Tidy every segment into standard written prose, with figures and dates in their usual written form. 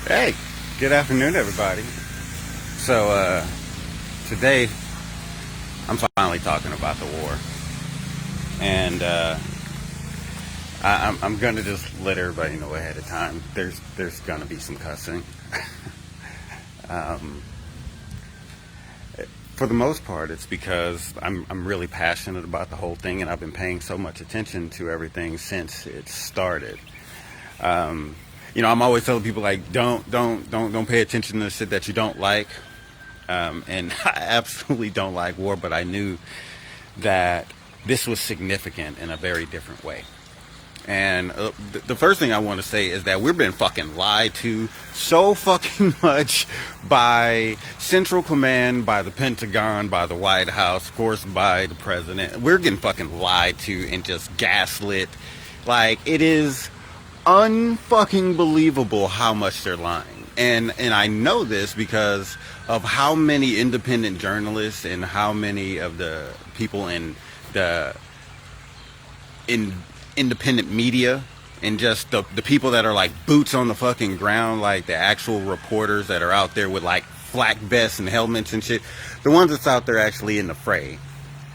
Hey, good afternoon, everybody. So, today I'm finally talking about the war, and I'm gonna just let everybody know ahead of time. There's gonna be some cussing. um, for the most part, it's because I'm really passionate about the whole thing, and I've been paying so much attention to everything since it started. Um, I'm always telling people like, don't pay attention to shit that you don't like. And I absolutely don't like war, but I knew that this was significant in a very different way. And the first thing I want to say is that we've been fucking lied to so fucking much by Central Command, by the Pentagon, by the White House, of course, by the president. We're getting fucking lied to and just gaslit. Like, it is unfucking believable how much they're lying. And I know this because of how many independent journalists and how many of the people the in independent media and just the people that are like boots on the fucking ground, like the actual reporters that are out there with like flak vests and helmets and shit, the ones that's out there actually in the fray,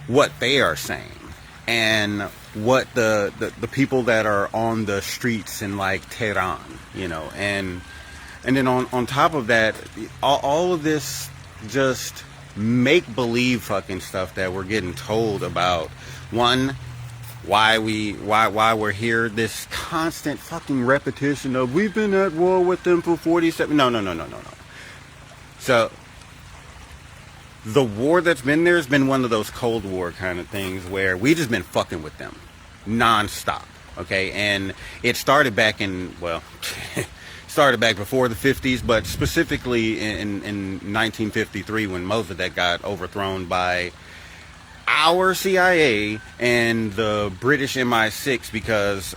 what they are saying and what the people that are on the streets in like Tehran, and then on top of that, all of this just make believe fucking stuff that we're getting told about. One, why we're here, this constant fucking repetition of we've been at war with them for 47. No. So the war that's been there has been one of those Cold War kind of things where we just been fucking with them nonstop. Okay, and it started back in, well, started back before the 50s, but specifically in 1953 when Mossadegh got overthrown by our CIA and the British MI6 because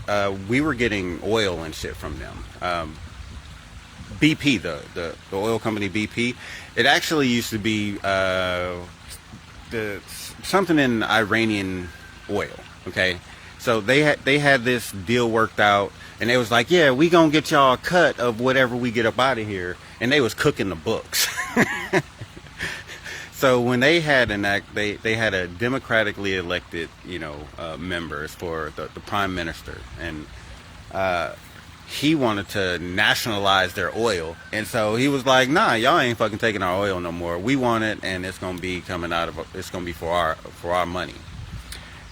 we were getting oil and shit from them. BP, the oil company BP, it actually used to be something in Iranian oil. Okay, so they had this deal worked out, and they was like, yeah, we gonna get y'all a cut of whatever we get up out of here, and they was cooking the books. So when they had they had a democratically elected, members for the prime minister, and he wanted to nationalize their oil, and so he was like, nah, y'all ain't fucking taking our oil no more. We want it, and it's gonna be it's gonna be for our money.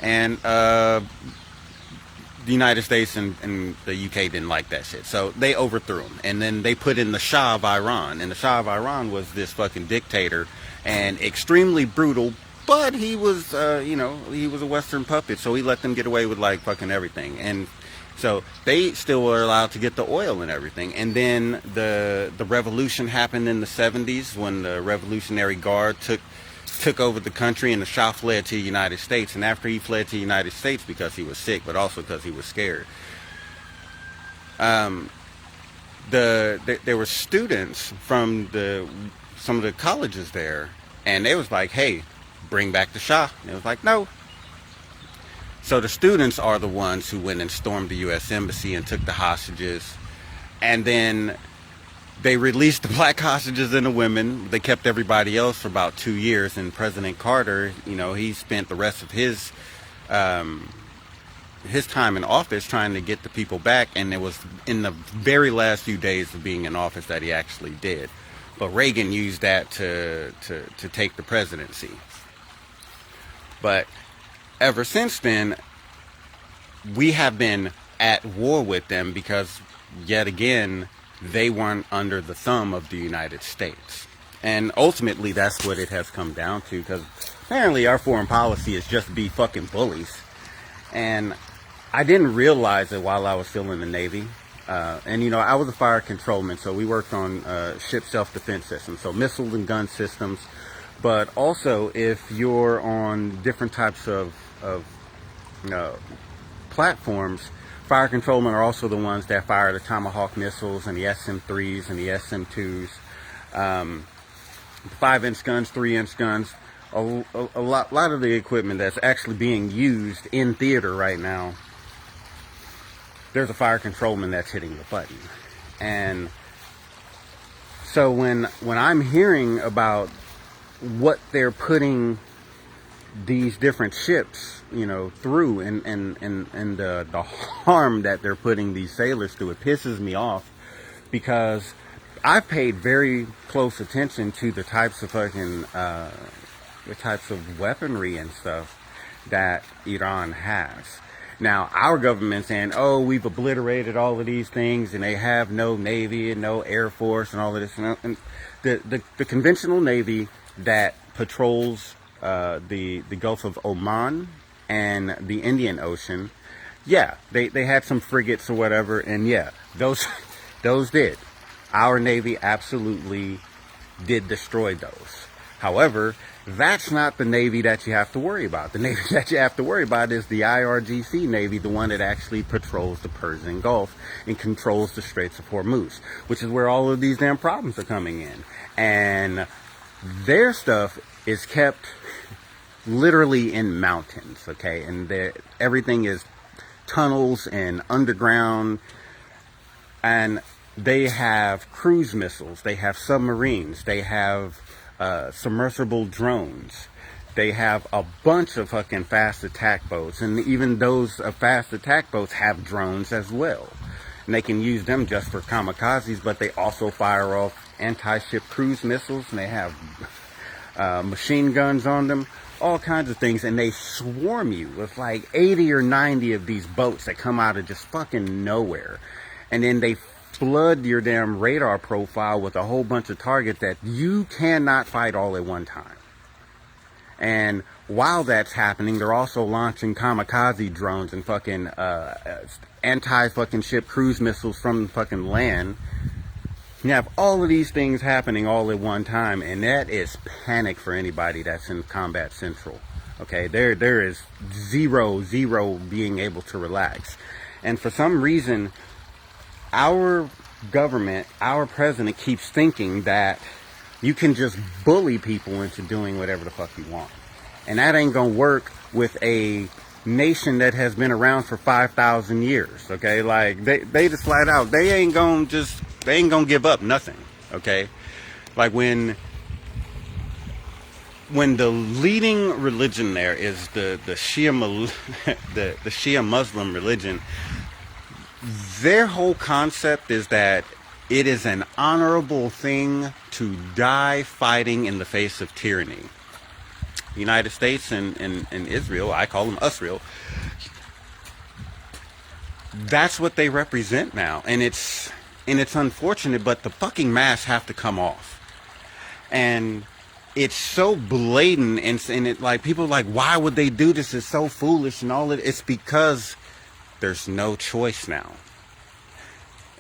And the United States and the UK didn't like that shit, so they overthrew him, and then they put in the Shah of Iran, and the Shah of Iran was this fucking dictator and extremely brutal, but he was he was a Western puppet, so he let them get away with like fucking everything, and so they still were allowed to get the oil and everything. And then the revolution happened in the 70s when the Revolutionary Guard took over the country, and the Shah fled to the United States. And after he fled to the United States because he was sick, but also because he was scared, there were students from some of the colleges there, and they was like, hey, bring back the Shah. And it was like, no. So the students are the ones who went and stormed the U.S. Embassy and took the hostages, and then they released the black hostages and the women. They kept everybody else for about 2 years. And President Carter, he spent the rest of his time in office trying to get the people back. And it was in the very last few days of being in office that he actually did. But Reagan used that to take the presidency. But ever since then, we have been at war with them because, yet again, they weren't under the thumb of the United States. And ultimately, that's what it has come down to, because apparently our foreign policy is just to be fucking bullies. And I didn't realize it while I was still in the Navy. And I was a fire controlman, so we worked on ship self-defense systems, so missile and gun systems. But also, if you're on different types of platforms, fire controlmen are also the ones that fire the Tomahawk missiles and the SM-3s and the SM-2s, 5-inch guns, 3-inch guns, a lot of the equipment that's actually being used in theater right now. There's a fire controlman that's hitting the button. And So when I'm hearing about what they're putting these different ships, through, and the harm that they're putting these sailors through, it pisses me off, because I've paid very close attention to the types of weaponry and stuff that Iran has. Now, our government saying, oh, we've obliterated all of these things, and they have no navy and no air force and all of this. And the conventional navy that patrols the Gulf of Oman and the Indian Ocean, yeah, they had some frigates or whatever, and yeah, those did. Our Navy absolutely did destroy those. However, that's not the Navy that you have to worry about. The Navy that you have to worry about is the IRGC Navy, the one that actually patrols the Persian Gulf and controls the Straits of Hormuz, which is where all of these damn problems are coming in. And their stuff is kept literally in mountains, okay? And everything is tunnels and underground, and they have cruise missiles, they have submarines, they have submersible drones, they have a bunch of fucking fast attack boats, and even those fast attack boats have drones as well, and they can use them just for kamikazes, but they also fire off anti-ship cruise missiles, and they have machine guns on them, all kinds of things, and they swarm you with like 80 or 90 of these boats that come out of just fucking nowhere, and then they flood your damn radar profile with a whole bunch of targets that you cannot fight all at one time. And while that's happening, they're also launching kamikaze drones and fucking anti-fucking ship cruise missiles from fucking land. You have all of these things happening all at one time, and that is panic for anybody that's in Combat Central. Okay, there is zero being able to relax. And for some reason, our government, our president keeps thinking that you can just bully people into doing whatever the fuck you want. And that ain't gonna work with a nation that has been around for 5,000 years, okay? Like, they just flat out, they ain't gonna give up nothing, okay? Like, when the leading religion there is the Shia the Shia Muslim religion, their whole concept is that it is an honorable thing to die fighting in the face of tyranny. United States and Israel, I call them USreal, that's what they represent now. And it's unfortunate, but the fucking masks have to come off. And it's so blatant, and it, like, people are like, why would they do this? It's so foolish and all that. It's because there's no choice now.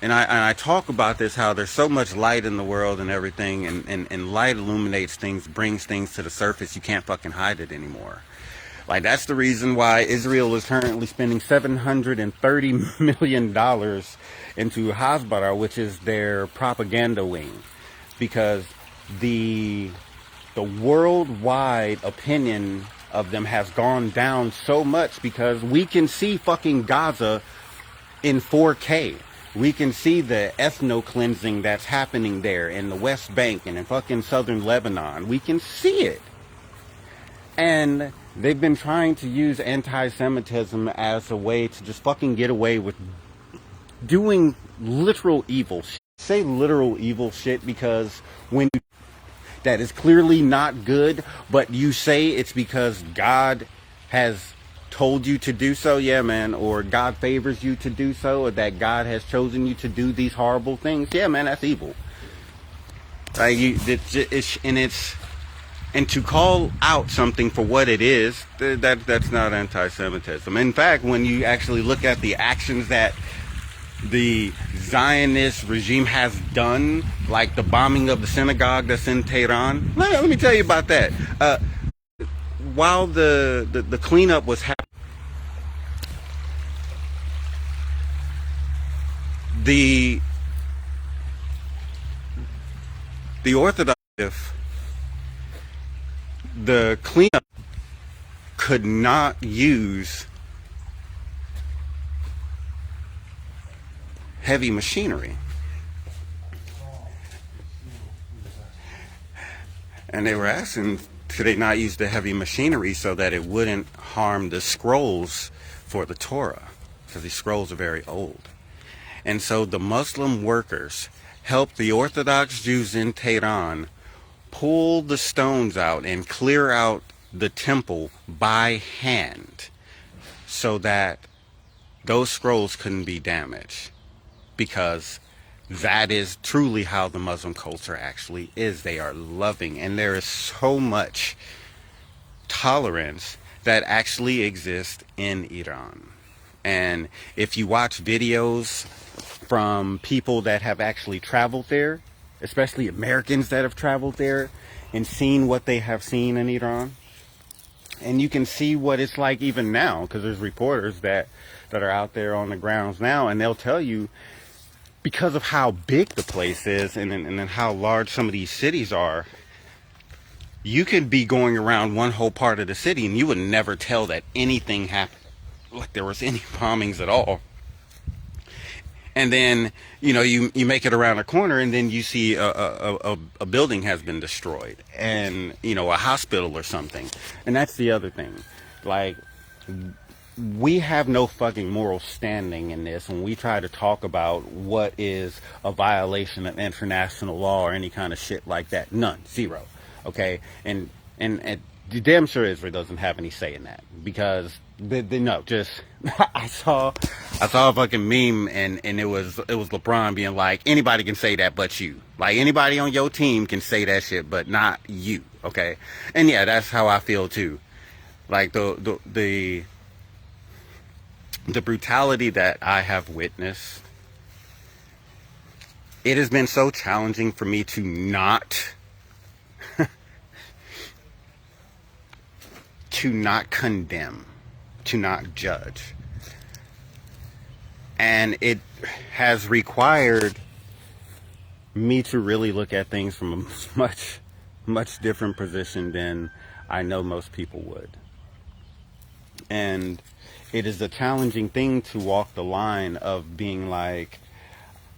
And I talk about this, how there's so much light in the world and everything, and light illuminates things, brings things to the surface. You can't fucking hide it anymore. Like, that's the reason why Israel is currently spending $730 million into Hasbara, which is their propaganda wing. Because the worldwide opinion of them has gone down so much, because we can see fucking Gaza in 4K. We can see the ethno-cleansing that's happening there in the West Bank and in fucking southern Lebanon. We can see it. And they've been trying to use anti-Semitism as a way to just fucking get away with doing literal evil shit. Say literal evil shit because when that is clearly not good, but you say it's because God has told you to do so, yeah, man, or God favors you to do so, or that God has chosen you to do these horrible things, yeah, man, that's evil. And to call out something for what it is, that's not anti-Semitism. In fact, when you actually look at the actions that the Zionist regime has done, like the bombing of the synagogue that's in Tehran, let me tell you about that. While the cleanup was happening, the Orthodox, the cleanup could not use heavy machinery. And they were asking, could they not use the heavy machinery so that it wouldn't harm the scrolls for the Torah? Because these scrolls are very old. And so the Muslim workers helped the Orthodox Jews in Tehran pull the stones out and clear out the temple by hand so that those scrolls couldn't be damaged, because that is truly how the Muslim culture actually is. They are loving, and there is so much tolerance that actually exists in Iran. And if you watch videos from people that have actually traveled there, especially Americans that have traveled there and seen what they have seen in Iran, and you can see what it's like even now, because there's reporters that are out there on the grounds now, and they'll tell you, because of how big the place is and how large some of these cities are, you could be going around one whole part of the city and you would never tell that anything happened, like there was any bombings at all. And then, you make it around a corner and then you see a building has been destroyed, and, a hospital or something. And that's the other thing. Like, we have no fucking moral standing in this when we try to talk about what is a violation of international law or any kind of shit like that. None. Zero. Okay? And damn sure Israel doesn't have any say in that, because I saw a fucking meme, and it was LeBron being like, anybody can say that but you. Like, anybody on your team can say that shit but not you. Okay? And yeah, that's how I feel too. Like, the brutality that I have witnessed, it has been so challenging for me to not condemn, to not judge. And it has required me to really look at things from a much different position than I know most people would. And it is a challenging thing to walk the line of being like,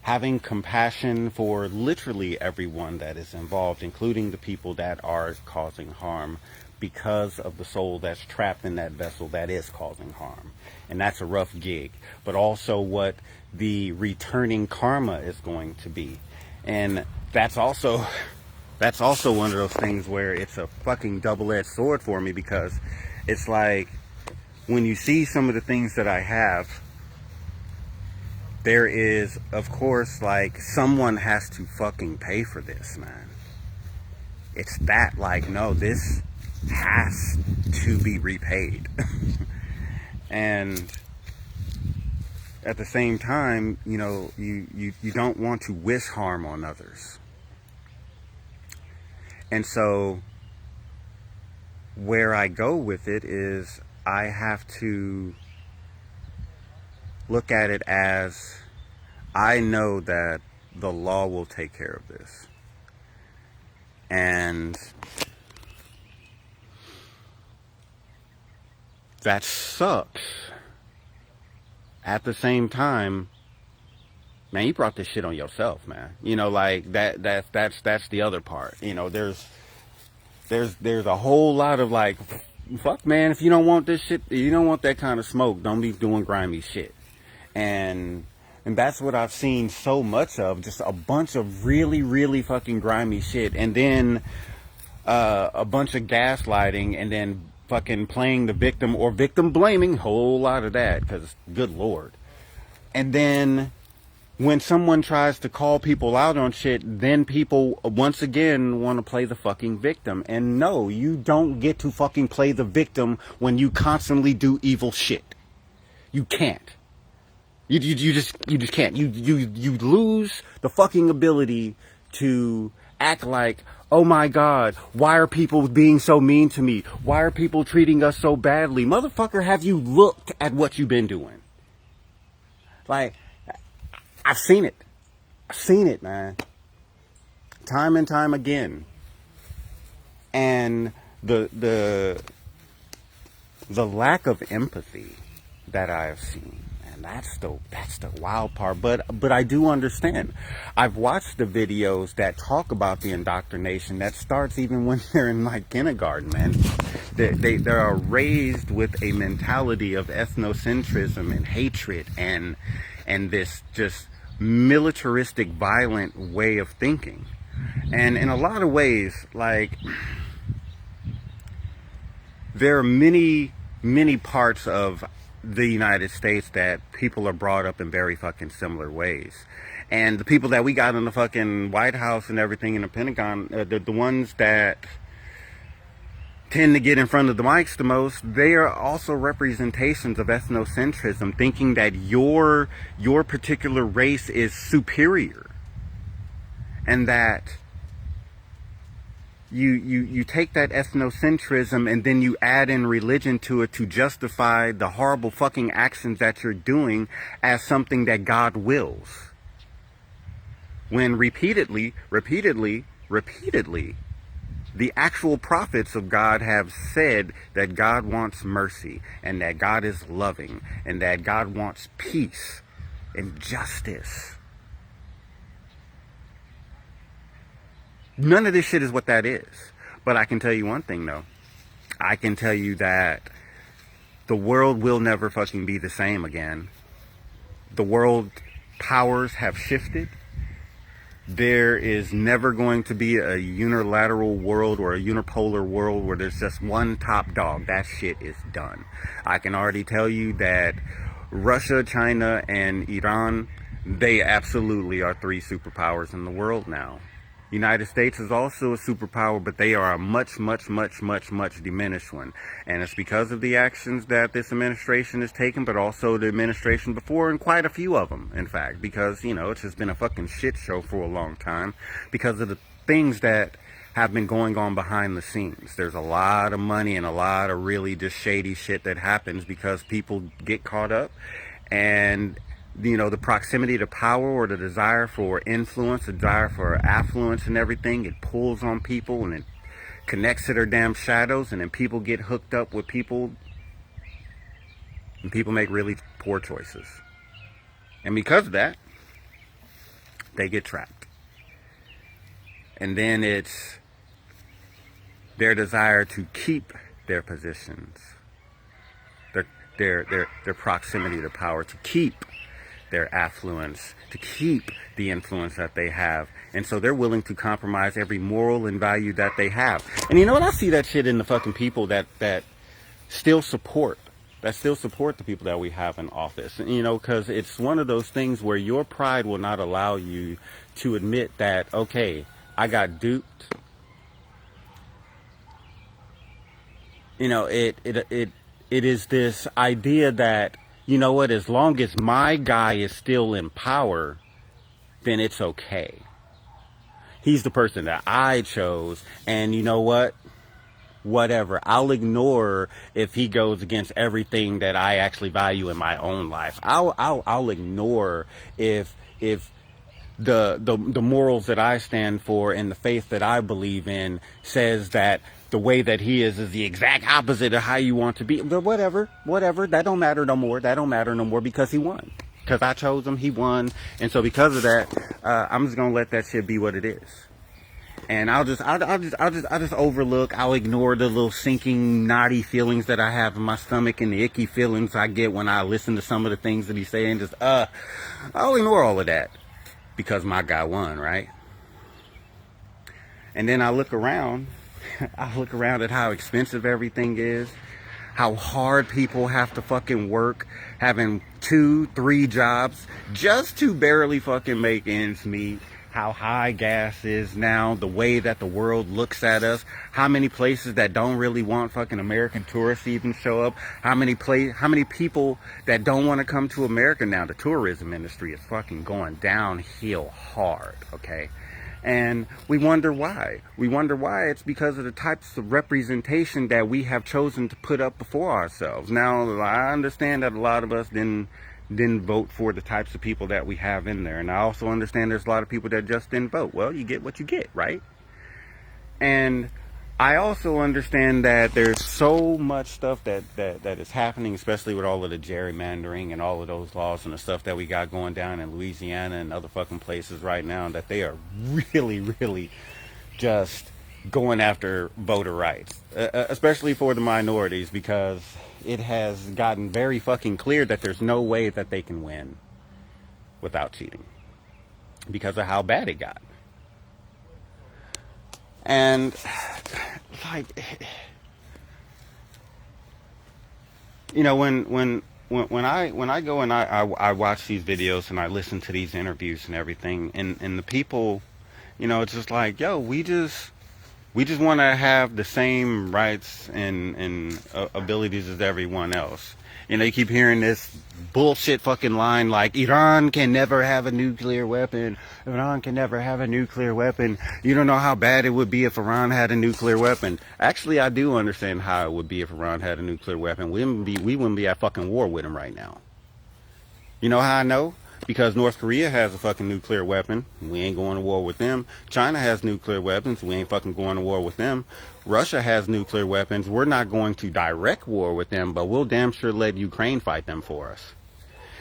having compassion for literally everyone that is involved, including the people that are causing harm, because of the soul that's trapped in that vessel that is causing harm. And that's a rough gig, but also what the returning karma is going to be. And that's also one of those things where it's a fucking double-edged sword for me, because it's like, when you see some of the things that I have, there is, of course, like, someone has to fucking pay for this, man. It's that, like, no, this has to be repaid. And at the same time, you don't want to wish harm on others. And so where I go with it is, I have to look at it as, I know that the law will take care of this. And that sucks. At the same time, man, you brought this shit on yourself, man. Like, that's the other part. There's a whole lot of, like, fuck, man, if you don't want this shit, you don't want that kind of smoke, don't be doing grimy shit. And that's what I've seen so much of, just a bunch of really, really fucking grimy shit. And then a bunch of gaslighting, and then fucking playing the victim or victim blaming, whole lot of that, because good lord. And then when someone tries to call people out on shit, then people once again want to play the fucking victim. And no, you don't get to fucking play the victim when you constantly do evil shit. You can't. You just can't. You lose the fucking ability to act like, oh my God, why are people being so mean to me? Why are people treating us so badly? Motherfucker, have you looked at what you've been doing? Like, I've seen it. I've seen it, man. Time and time again. And the lack of empathy that I have seen, man, man, that's the wild part. But I do understand. I've watched the videos that talk about the indoctrination that starts even when they're in like kindergarten, man. They are raised with a mentality of ethnocentrism and hatred and this just militaristic, violent way of thinking. And in a lot of ways, like, there are many parts of the United States that people are brought up in very fucking similar ways. And the people that we got in the fucking White House and everything in the Pentagon, the ones that tend to get in front of the mics the most, they are also representations of ethnocentrism, thinking that your particular race is superior. And that you take that ethnocentrism and then you add in religion to it to justify the horrible fucking actions that you're doing as something that God wills. When repeatedly, the actual prophets of God have said that God wants mercy and that God is loving and that God wants peace and justice. None of this shit is what that is. But I can tell you one thing, though. I can tell you that the world will never fucking be the same again. The world powers have shifted. There is never going to be a unilateral world or a unipolar world where there's just one top dog. That shit is done. I can already tell you that Russia, China, and Iran, they absolutely are three superpowers in the world now. United States is also a superpower, but they are a much diminished one. And it's because of the actions that this administration has taken, but also the administration before, and quite a few of them, in fact, because, you know, it's just been a fucking shit show for a long time because of the things that have been going on behind the scenes. There's a lot of money and a lot of really just shady shit that happens because people get caught up, and you know, the proximity to power or the desire for influence, the desire for affluence and everything, it pulls on people and it connects to their damn shadows, and then people get hooked up with people and people make really poor choices. And because of that, they get trapped. And then it's their desire to keep their positions, their proximity to power, to keep their affluence, to keep the influence that they have. And so they're willing to compromise every moral and value that they have. And you know what? I see that shit in the fucking people that still support the people that we have in office. You know, because it's one of those things where your pride will not allow you to admit that, okay, I got duped. You know, it is this idea that, you know what, as long as my guy is still in power, then it's okay. He's the person that I chose, and you know what? Whatever. I'll ignore if he goes against everything that I actually value in my own life. I'll ignore if the morals that I stand for and the faith that I believe in says that the way that he is the exact opposite of how you want to be. But whatever, that don't matter no more. That don't matter no more because he won. Because I chose him, he won. And so because of that, I'm just gonna let that shit be what it is. And I'll just overlook, I'll ignore the little sinking, knotty feelings that I have in my stomach and the icky feelings I get when I listen to some of the things that he's saying. I'll ignore all of that because my guy won, right? And then I look around at how expensive everything is, how hard people have to fucking work, having 2-3 jobs just to barely fucking make ends meet, how high gas is now, the way that the world looks at us, how many places that don't really want fucking American tourists even show up, how many people that don't want to come to America now. The tourism industry is fucking going downhill hard, okay? And we wonder why. It's because of the types of representation that we have chosen to put up before ourselves. Now, I understand that a lot of us didn't vote for the types of people that we have in there. And I also understand there's a lot of people that just didn't vote. Well, you get what you get, right? And I also understand that there's so much stuff that is happening, especially with all of the gerrymandering and all of those laws and the stuff that we got going down in Louisiana and other fucking places right now, that they are really, really just going after voter rights, especially for the minorities, because it has gotten very fucking clear that there's no way that they can win without cheating because of how bad it got. And like, you know, when I go and I watch these videos and I listen to these interviews and everything, and the people, you know, it's just like, yo, we just want to have the same rights and abilities as everyone else. You know, you keep hearing this bullshit fucking line like, Iran can never have a nuclear weapon. Iran can never have a nuclear weapon. You don't know how bad it would be if Iran had a nuclear weapon. Actually, I do understand how it would be if Iran had a nuclear weapon. We wouldn't be at fucking war with them right now. You know how I know? Because North Korea has a fucking nuclear weapon. We ain't going to war with them. China has nuclear weapons. We ain't fucking going to war with them. Russia has nuclear weapons. We're not going to direct war with them, but we'll damn sure let Ukraine fight them for us.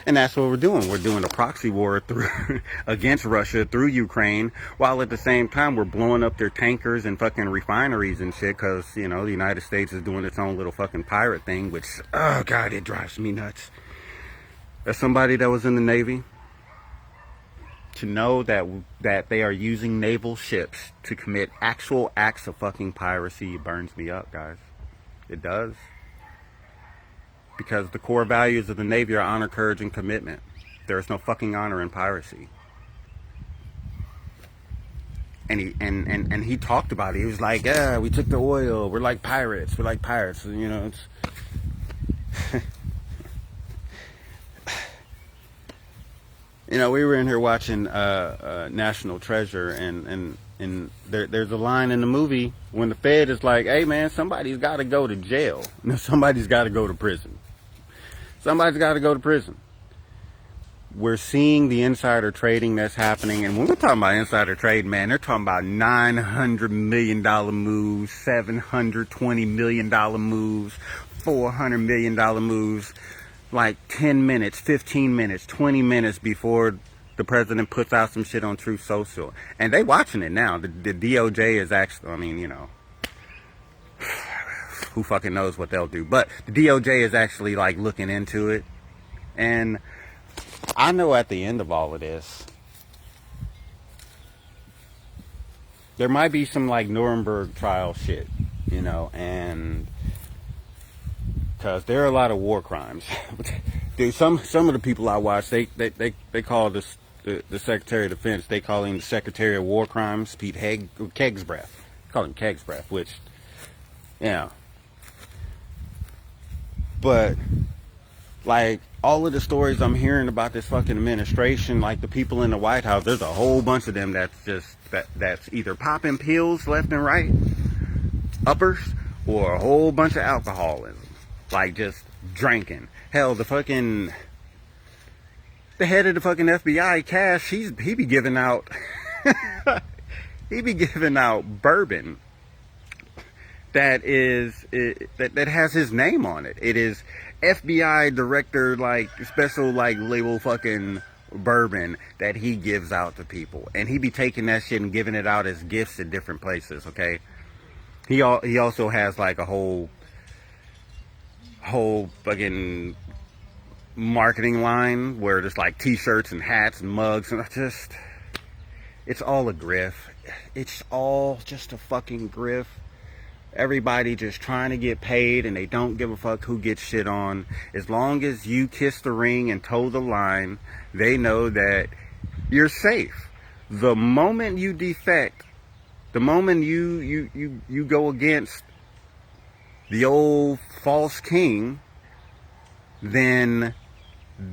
And that's what we're doing. We're doing a proxy war through against Russia through Ukraine, while at the same time we're blowing up their tankers and fucking refineries and shit, because, you know, the United States is doing its own little fucking pirate thing, which, oh God, it drives me nuts. As somebody that was in the Navy, to know that they are using naval ships to commit actual acts of fucking piracy burns me up, guys. It does. Because the core values of the Navy are honor, courage, and commitment. There is no fucking honor in piracy. And he talked about it. He was like, yeah, we took the oil. We're like pirates. We're like pirates. You know, it's... You know, we were in here watching National Treasure, and there's a line in the movie when the Fed is like, hey man, somebody's got to go to jail. No, somebody's got to go to prison. Somebody's got to go to prison. We're seeing the insider trading that's happening, and when we're talking about insider trade, man, they're talking about $900 million moves, $720 million moves, $400 million moves, like 10 minutes, 15 minutes, 20 minutes before the president puts out some shit on Truth Social. And they watching it now. The DOJ is actually, I mean, you know, who fucking knows what they'll do. But the DOJ is actually like looking into it. And I know at the end of all of this, there might be some like Nuremberg trial shit, you know, and because there are a lot of war crimes. Dude, some of the people I watch, they call the Secretary of Defense, they call him the Secretary of War Crimes, Pete Kegsbreath. Call him Kegsbreath, which, yeah. But like all of the stories I'm hearing about this fucking administration, like the people in the White House, there's a whole bunch of them that's either popping pills left and right, uppers, or a whole bunch of alcoholism. Like just drinking. Hell, the head of the fucking FBI, Cash, he be giving out he be giving out bourbon that has his name on it. It is FBI director, like special like label fucking bourbon that he gives out to people, and he be taking that shit and giving it out as gifts at different places. Okay, he also has like a whole fucking marketing line where there's like t-shirts and hats and mugs, and it's all a grift. It's all just a fucking grift. Everybody just trying to get paid, and they don't give a fuck who gets shit on. As long as you kiss the ring and toe the line, they know that you're safe. The moment you defect, the moment you go against the old false king, then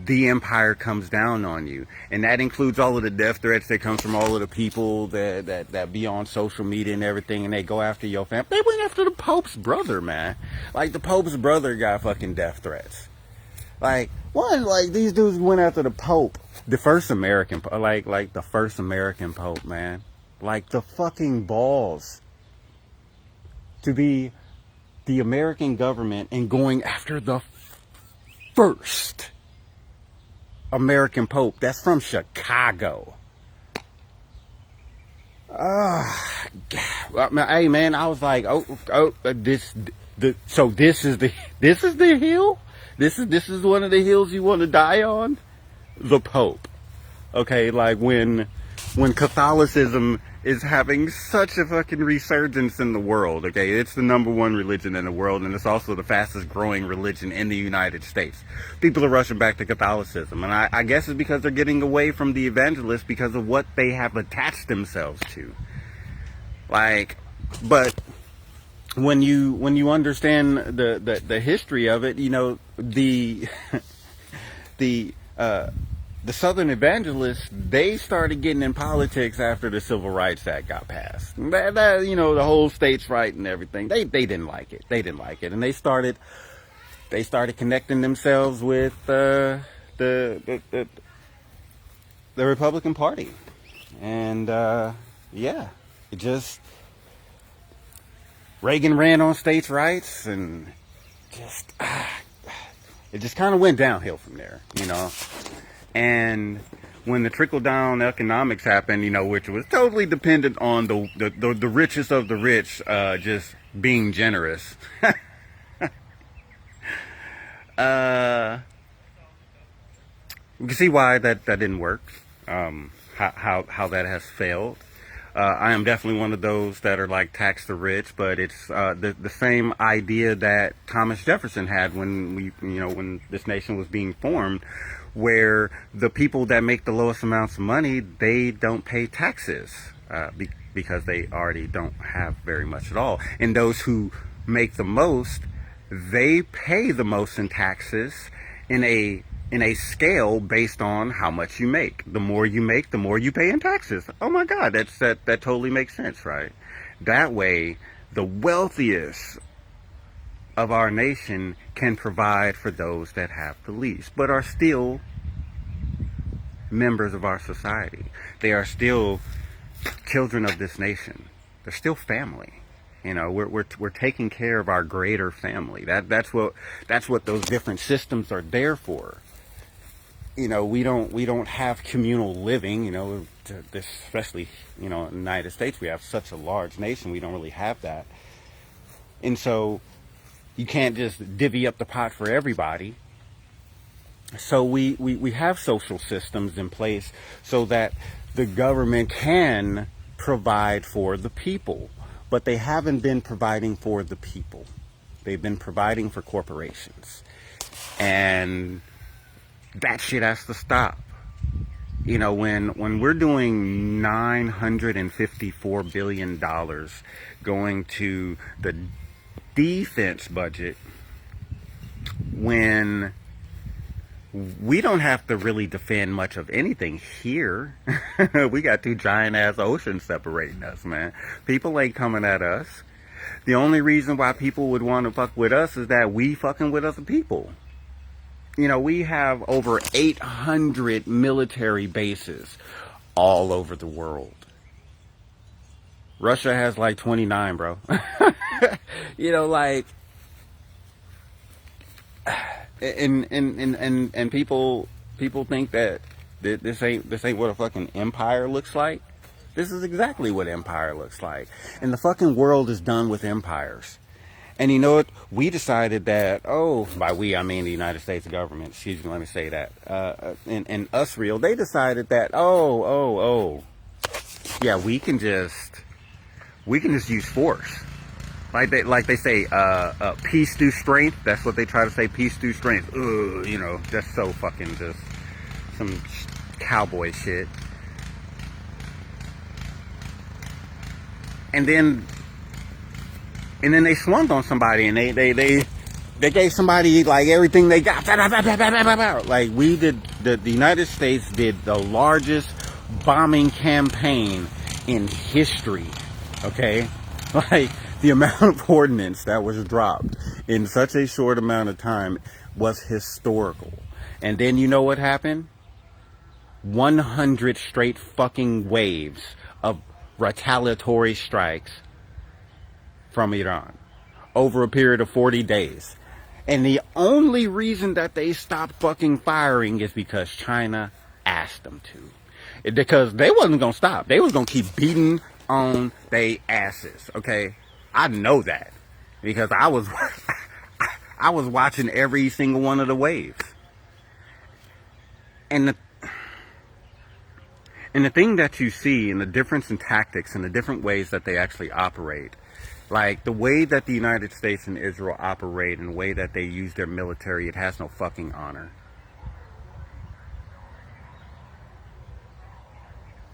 the empire comes down on you. And that includes all of the death threats that comes from all of the people that be on social media and everything, and they go after your family. They went after the Pope's brother, man. Like the Pope's brother got fucking death threats. Like what? Like these dudes went after the Pope, the first American, like the first American Pope, man. Like the fucking balls to be the American government and going after the first American Pope that's from Chicago. Hey man, I was like, so this is the hill? This is one of the hills you want to die on? The Pope. Okay, like when Catholicism is having such a fucking resurgence in the world, okay? It's the #1 religion in the world, and it's also the fastest growing religion in the United States. People are rushing back to Catholicism, and I guess it's because they're getting away from the evangelists because of what they have attached themselves to. Like, but when you understand the history of it, you know, the Southern evangelists, they started getting in politics after the Civil Rights Act got passed. That, you know, the whole states' right and everything. They didn't like it. They didn't like it, and they started connecting themselves with the Republican Party, and yeah, it just Reagan ran on states' rights, and just it just kind of went downhill from there, you know. And when the trickle-down economics happened, you know, which was totally dependent on the richest of the rich just being generous, you can see why that didn't work, how that has failed. I am definitely one of those that are like tax the rich, but it's the same idea that Thomas Jefferson had when this nation was being formed, where the people that make the lowest amounts of money, they don't pay taxes because they already don't have very much at all. And those who make the most, they pay the most in taxes in a scale based on how much you make. The more you make, the more you pay in taxes. Oh my God, that totally makes sense, right? That way, the wealthiest of our nation can provide for those that have the least, but are still members of our society. They are still children of this nation. They're still family. You know, we're taking care of our greater family. That's what those different systems are there for. You know, we don't have communal living. You know, especially, you know, in the United States, we have such a large nation. We don't really have that, and so you can't just divvy up the pot for everybody. So we have social systems in place so that the government can provide for the people, but they haven't been providing for the people. They've been providing for corporations, and that shit has to stop. You know, when we're doing $954 billion going to the defense budget, when we don't have to really defend much of anything here. We got two giant ass oceans separating us, man. People ain't coming at us. The only reason why people would want to fuck with us is that we fucking with other people. You know, we have over 800 military bases all over the world. Russia has like 29, bro. You know, like, and people think that this ain't what a fucking empire looks like. This is exactly what empire looks like. And the fucking world is done with empires. And you know what? We decided that, by we I mean the United States government, excuse me, let me say that. And USreal, they decided that, yeah, we can just use force. Like they say, peace through strength. That's what they try to say, peace through strength. Ugh, you know, that's so fucking just some cowboy shit. And then they swung on somebody, and they gave somebody like everything they got. Like we did, the United States did the largest bombing campaign in history. Okay, like the amount of ordnance that was dropped in such a short amount of time was historical. And then you know what happened? 100 straight fucking waves of retaliatory strikes from Iran over a period of 40 days. And the only reason that they stopped fucking firing is because China asked them to. Because they wasn't going to stop. They was going to keep beating on they asses. Okay? I know that. Because I was watching every single one of the waves. And the thing that you see, and the difference in tactics and the different ways that they actually operate, like the way that the United States and Israel operate and the way that they use their military, it has no fucking honor.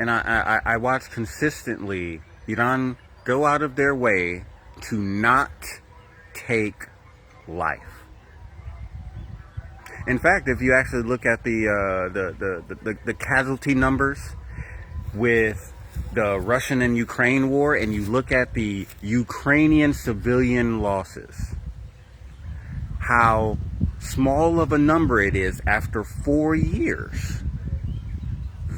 And I watch consistently Iran go out of their way to not take life. In fact, if you actually look at the casualty numbers with the Russian and Ukraine war, and you look at the Ukrainian civilian losses, how small of a number it is after 4 years,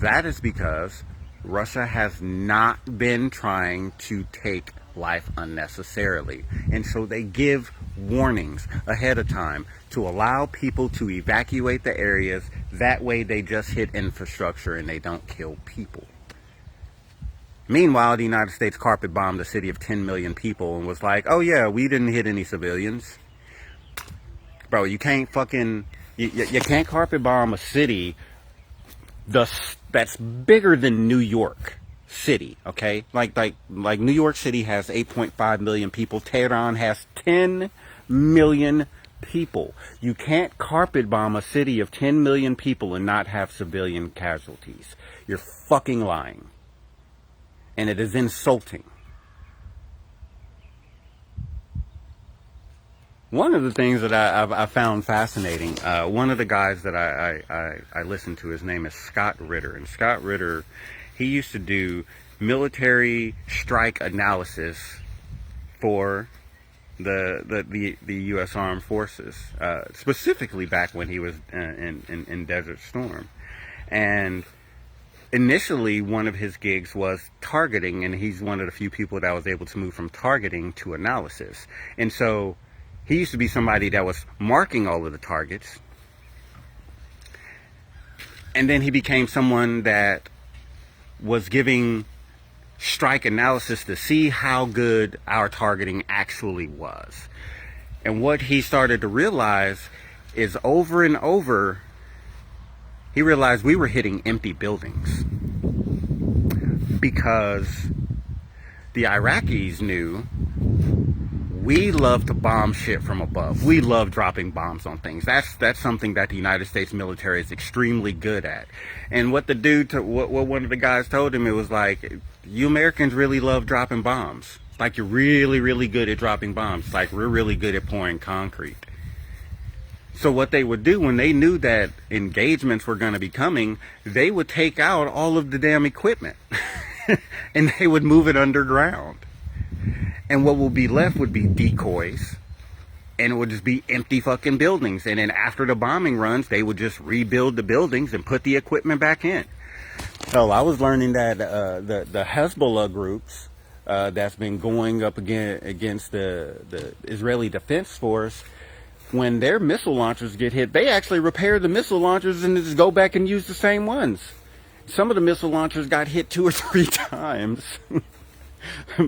that is because Russia has not been trying to take life unnecessarily. And so they give warnings ahead of time to allow people to evacuate the areas. That way they just hit infrastructure and they don't kill people. Meanwhile, the United States carpet bombed a city of 10 million people and was like, oh yeah, we didn't hit any civilians. Bro, you can't fucking, you can't carpet bomb a city that's bigger than New York City, okay? Like New York City has 8.5 million people. Tehran has 10 million people. You can't carpet bomb a city of 10 million people and not have civilian casualties. You're fucking lying. And it is insulting. One of the things that I found fascinating, one of the guys that I listened to, his name is Scott Ritter. And Scott Ritter, he used to do military strike analysis for the U.S. Armed Forces, specifically back when he was in Desert Storm. And initially, one of his gigs was targeting, and he's one of the few people that was able to move from targeting to analysis. And so he used to be somebody that was marking all of the targets. And then he became someone that was giving strike analysis to see how good our targeting actually was. And what he started to realize is over and over, he realized we were hitting empty buildings because the Iraqis knew we love to bomb shit from above. We love dropping bombs on things. That's something that the United States military is extremely good at. And what the dude, what one of the guys told him, it was like, you Americans really love dropping bombs. Like, you're really, really good at dropping bombs. Like, we're really good at pouring concrete. So what they would do when they knew that engagements were going to be coming, they would take out all of the damn equipment and they would move it underground. And what will be left would be decoys, and it would just be empty fucking buildings. And then after the bombing runs, they would just rebuild the buildings and put the equipment back in. So I was learning that the Hezbollah groups that's been going up against the Israeli Defense Force, when their missile launchers get hit, they actually repair the missile launchers and just go back and use the same ones. Some of the missile launchers got hit 2 or 3 times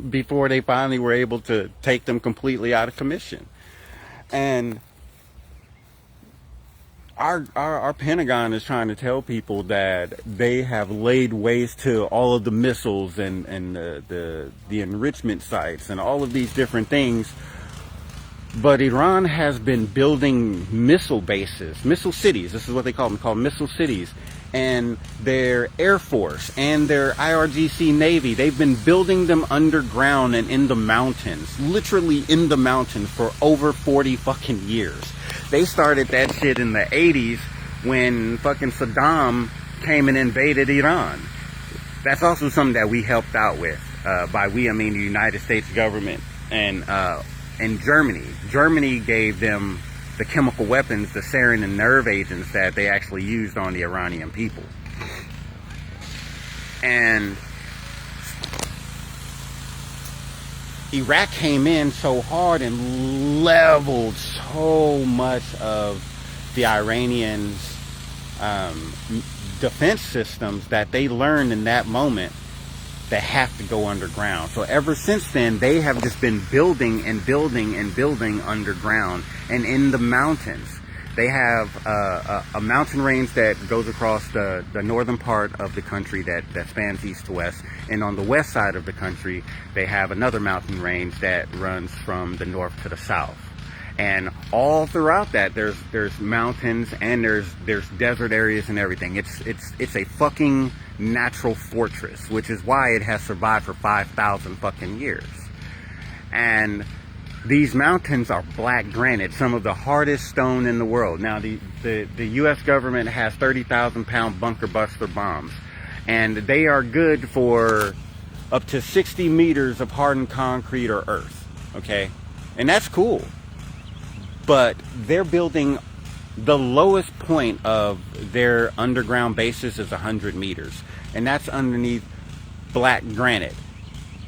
before they finally were able to take them completely out of commission. And our Pentagon is trying to tell people that they have laid waste to all of the missiles and the enrichment sites and all of these different things. But Iran has been building missile bases, missile cities. This is what they call them, called missile cities. And their Air Force and their IRGC Navy, they've been building them underground and in the mountains, literally in the mountains for over 40 fucking years. They started that shit in the 80s when fucking Saddam came and invaded Iran. That's also something that we helped out with. By we, I mean the United States government and Germany. Germany gave them the chemical weapons, the sarin and nerve agents that they actually used on the Iranian people. And Iraq came in so hard and leveled so much of the Iranians' defense systems that they learned in that moment they have to go underground. So ever since then, they have just been building and building and building underground and in the mountains. They have a mountain range that goes across the northern part of the country that spans east to west. And on the west side of the country, they have another mountain range that runs from the north to the south. And all throughout that, there's mountains and there's desert areas and everything. It's a fucking natural fortress, which is why it has survived for 5,000 fucking years. And these mountains are black granite, some of the hardest stone in the world. Now, the U.S. government has 30,000-pound bunker buster bombs, and they are good for up to 60 meters of hardened concrete or earth, okay? And that's cool. But they're building, the lowest point of their underground bases is 100 meters, and that's underneath black granite.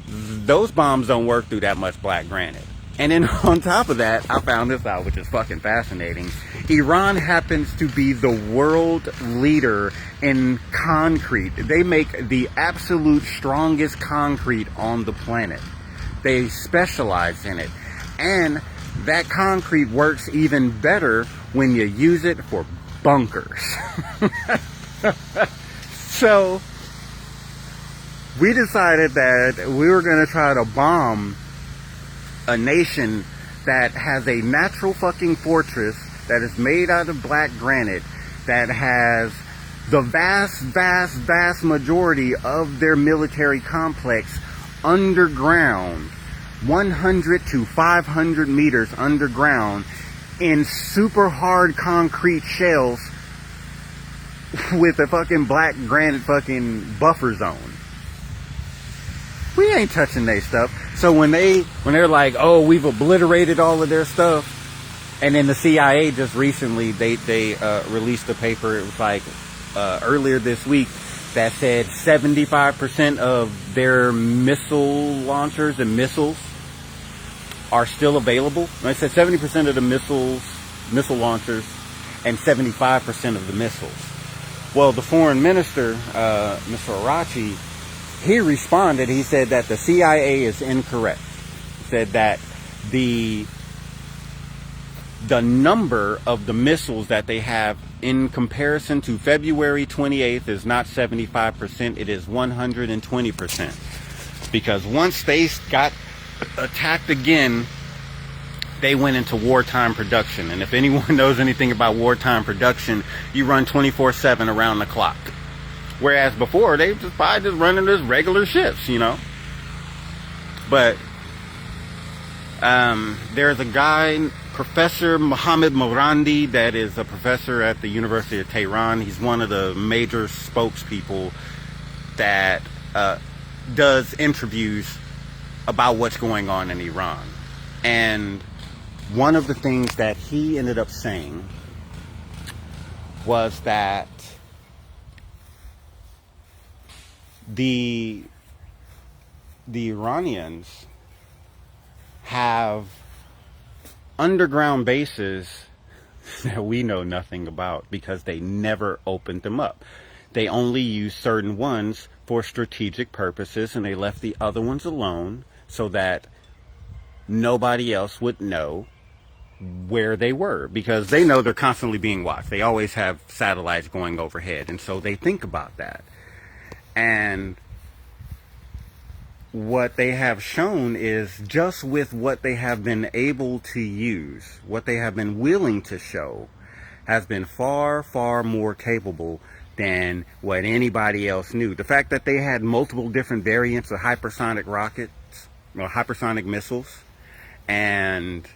Those bombs don't work through that much black granite. And then on top of that, I found this out, which is fucking fascinating. Iran happens to be the world leader in concrete. They make the absolute strongest concrete on the planet. They specialize in it. And that concrete works even better when you use it for bunkers. So we decided that we were going to try to bomb a nation that has a natural fucking fortress that is made out of black granite, that has the vast majority of their military complex underground, 100 to 500 meters underground, in super hard concrete shells with a fucking black granite fucking buffer zone. We ain't touching their stuff. So when they're like, oh, we've obliterated all of their stuff, and then the CIA just recently they released a paper. It was like earlier this week that said 75% of their missile launchers and missiles are still available. And I said 70% of the missile launchers and 75% of the missiles. Well, the foreign minister, Mr. Arachi, he responded. He said that the CIA is incorrect. He said that the number of the missiles that they have in comparison to February 28th is not 75%, it is 120%. Because once they got attacked again, they went into wartime production. And if anyone knows anything about wartime production, you run 24/7 around the clock. Whereas before, they just probably just running as regular shifts, you know. But there's a guy, Professor Mohammed Morandi, that is a professor at the University of Tehran. He's one of the major spokespeople that does interviews about what's going on in Iran. And one of the things that he ended up saying was that the Iranians have underground bases that we know nothing about because they never opened them up. They only used certain ones for strategic purposes, and they left the other ones alone so that nobody else would know where they were, because they know they're constantly being watched. They always have satellites going overhead, and so they think about that. And what they have shown is, just with what they have been able to use, what they have been willing to show, has been far, far more capable than what anybody else knew. The fact that they had multiple different variants of hypersonic rockets, or hypersonic missiles, and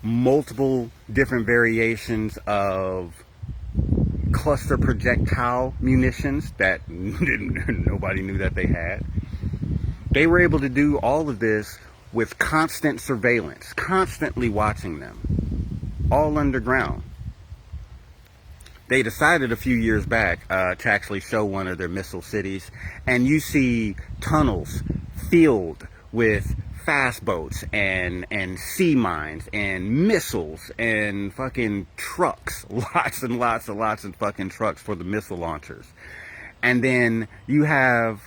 multiple different variations of cluster projectile munitions that nobody knew that they had. They were able to do all of this with constant surveillance, constantly watching them, all underground. They decided a few years back to actually show one of their missile cities, and you see tunnels filled with fast boats and sea mines and missiles and fucking trucks, lots and lots and lots of fucking trucks for the missile launchers. And then you have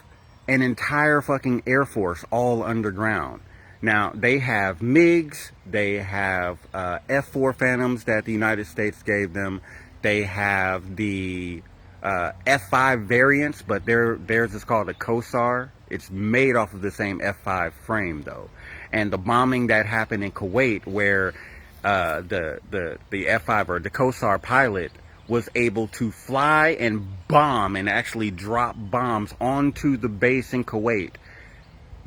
an entire fucking Air Force all underground. Now, they have MiGs, they have F-4 Phantoms that the United States gave them, they have the F-5 variants, but theirs is called a COSAR. It's made off of the same F-5 frame, though. And the bombing that happened in Kuwait, where the F-5 or the COSAR pilot was able to fly and bomb and actually drop bombs onto the base in Kuwait,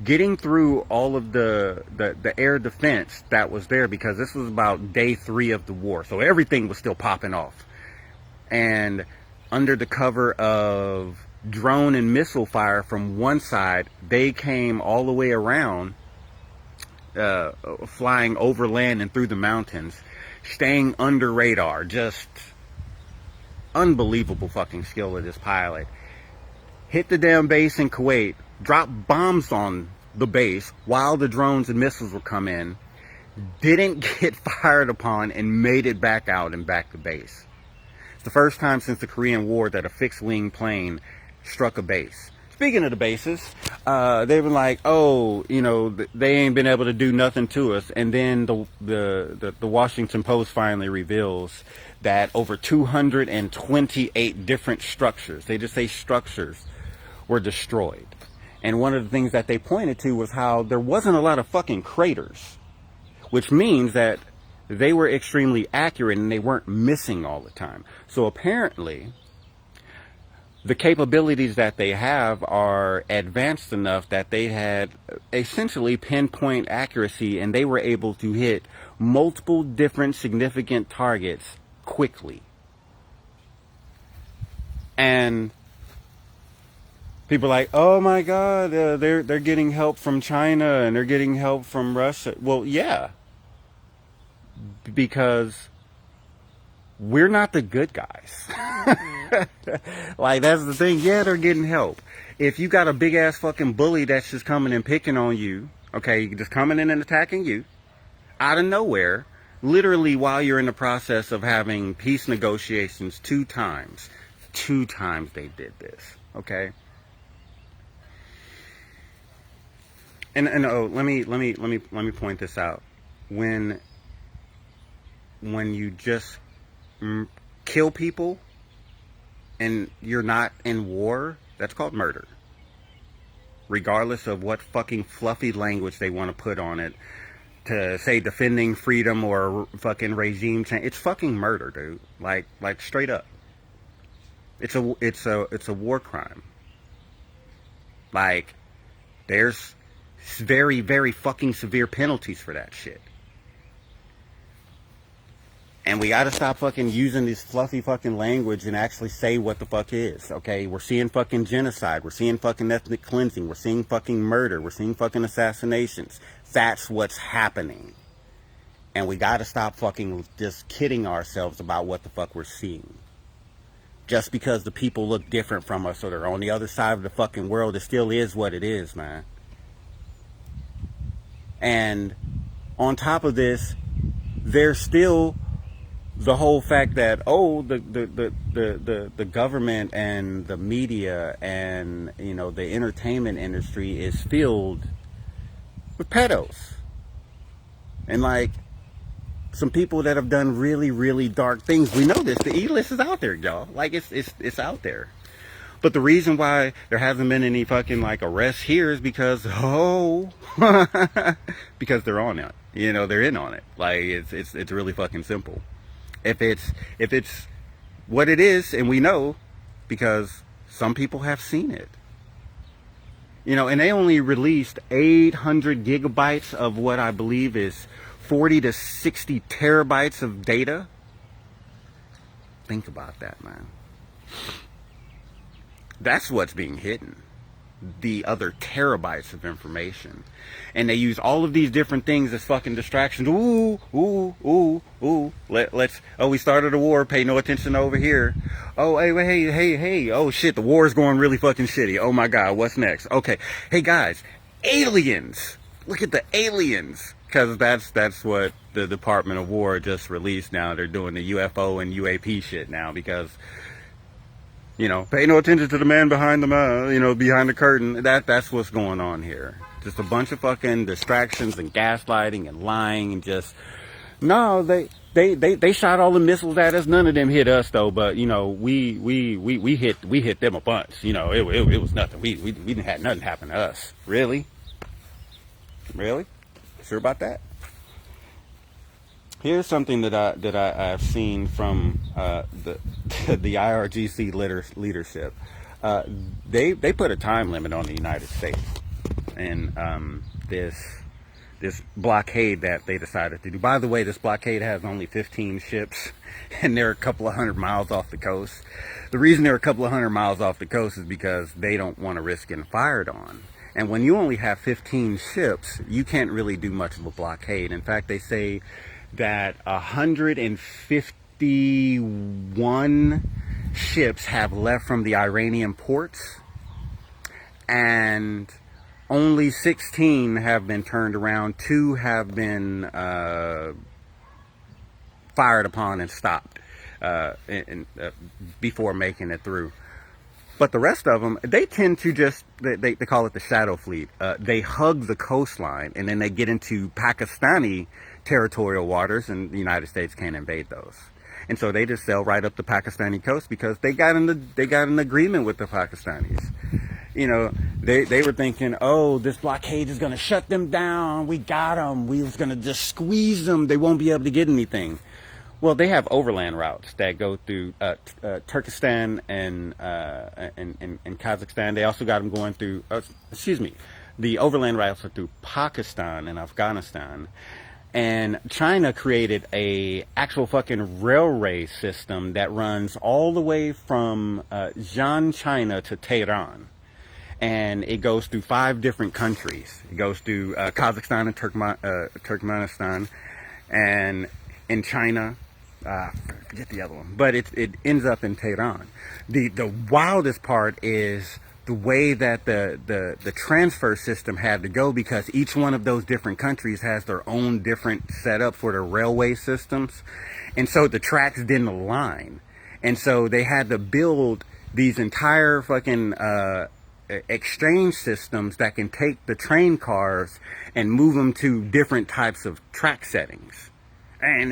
getting through all of the air defense that was there, because this was about day 3 of the war, so everything was still popping off. And under the cover of drone and missile fire from one side, they came all the way around, flying over land and through the mountains, staying under radar. Just unbelievable fucking skill of this pilot. Hit the damn base in Kuwait, dropped bombs on the base while the drones and missiles were coming in, didn't get fired upon, and made it back out and back to base. It's the first time since the Korean War that a fixed-wing plane struck a base. Speaking of the bases, they were like, oh, you know, they ain't been able to do nothing to us. And then the Washington Post finally reveals that over 228 different structures, they just say structures, were destroyed. And one of the things that they pointed to was how there wasn't a lot of fucking craters, which means that they were extremely accurate and they weren't missing all the time. So apparently, the capabilities that they have are advanced enough that they had essentially pinpoint accuracy, and they were able to hit multiple different significant targets quickly. And people are like, oh my God, they're getting help from China and they're getting help from Russia. Well, yeah, because we're not the good guys. Like, that's the thing. Yeah, they're getting help. If you got a big ass fucking bully that's just coming and picking on you, okay, just coming in and attacking you out of nowhere, literally while you're in the process of having peace negotiations 2 times. 2 times they did this, okay? And oh, let me point this out. When you just kill people and you're not in war, that's called murder. Regardless of what fucking fluffy language they want to put on it to say defending freedom or fucking regime change, it's fucking murder, dude. Like straight up. It's a war crime. Like, there's very, very fucking severe penalties for that shit. And we gotta stop fucking using this fluffy fucking language and actually say what the fuck is, okay? We're seeing fucking genocide. We're seeing fucking ethnic cleansing. We're seeing fucking murder. We're seeing fucking assassinations. That's what's happening. And we gotta stop fucking just kidding ourselves about what the fuck we're seeing. Just because the people look different from us or they're on the other side of the fucking world, it still is what it is, man. And on top of this, there's still the whole fact that, oh, the government and the media and, you know, the entertainment industry is filled with pedos. And like some people that have done really, really dark things. We know this. The E-list is out there, y'all. Like, it's out there. But the reason why there hasn't been any fucking like arrests here is because, because they're on it. You know, they're in on it. Like, it's really fucking simple. If it's what it is, and we know because some people have seen it. You know, and they only released 800 gigabytes of what I believe is 40 to 60 terabytes of data. Think about that, man. That's what's being hidden. The other terabytes of information. And they use all of these different things as fucking distractions. Ooh. Let's, oh, we started a war. Pay no attention over here. Oh, hey. Oh, shit, the war is going really fucking shitty. Oh, my God, what's next? Okay. Hey, guys, aliens look at the aliens. Because that's what the Department of War just released now. They're doing the UFO and UAP shit now because, pay no attention to the man behind the, behind the curtain. That's what's going on here. Just a bunch of fucking distractions and gaslighting and lying and just, no, they shot all the missiles at us. None of them hit us though, but we hit them a bunch. It was nothing. We didn't have nothing happen to us. Really? Sure about that? Here's something that I've seen from the IRGC leadership. They put a time limit on the United States, and this blockade that they decided to do. By the way, this blockade has only 15 ships, and they're a couple of 100 miles off the coast. The reason they're a couple of 100 miles off the coast is because they don't want to risk getting fired on. And when you only have 15 ships, you can't really do much of a blockade. In fact, they say that 151 ships have left from the Iranian ports, and only 16 have been turned around. 2 have been fired upon and stopped before making it through. But the rest of them, they tend to just, they call it the shadow fleet. They hug the coastline, and then they get into Pakistani territorial waters, and the United States can't invade those. And so they just sail right up the Pakistani coast because they got an agreement with the Pakistanis. They were thinking, oh, this blockade is going to shut them down. We got them. We was going to just squeeze them. They won't be able to get anything. Well, they have overland routes that go through Turkestan and Kazakhstan. They also got them going through, the overland routes are through Pakistan and Afghanistan. And China created a actual fucking railway system that runs all the way from Xi'an, China to Tehran. And it goes through 5 different countries. It goes through Kazakhstan and Turkmenistan, and in China. Forget the other one, but it ends up in Tehran. The wildest part is the way that the transfer system had to go, because each one of those different countries has their own different setup for their railway systems, and so the tracks didn't align, and so they had to build these entire fucking exchange systems that can take the train cars and move them to different types of track settings, and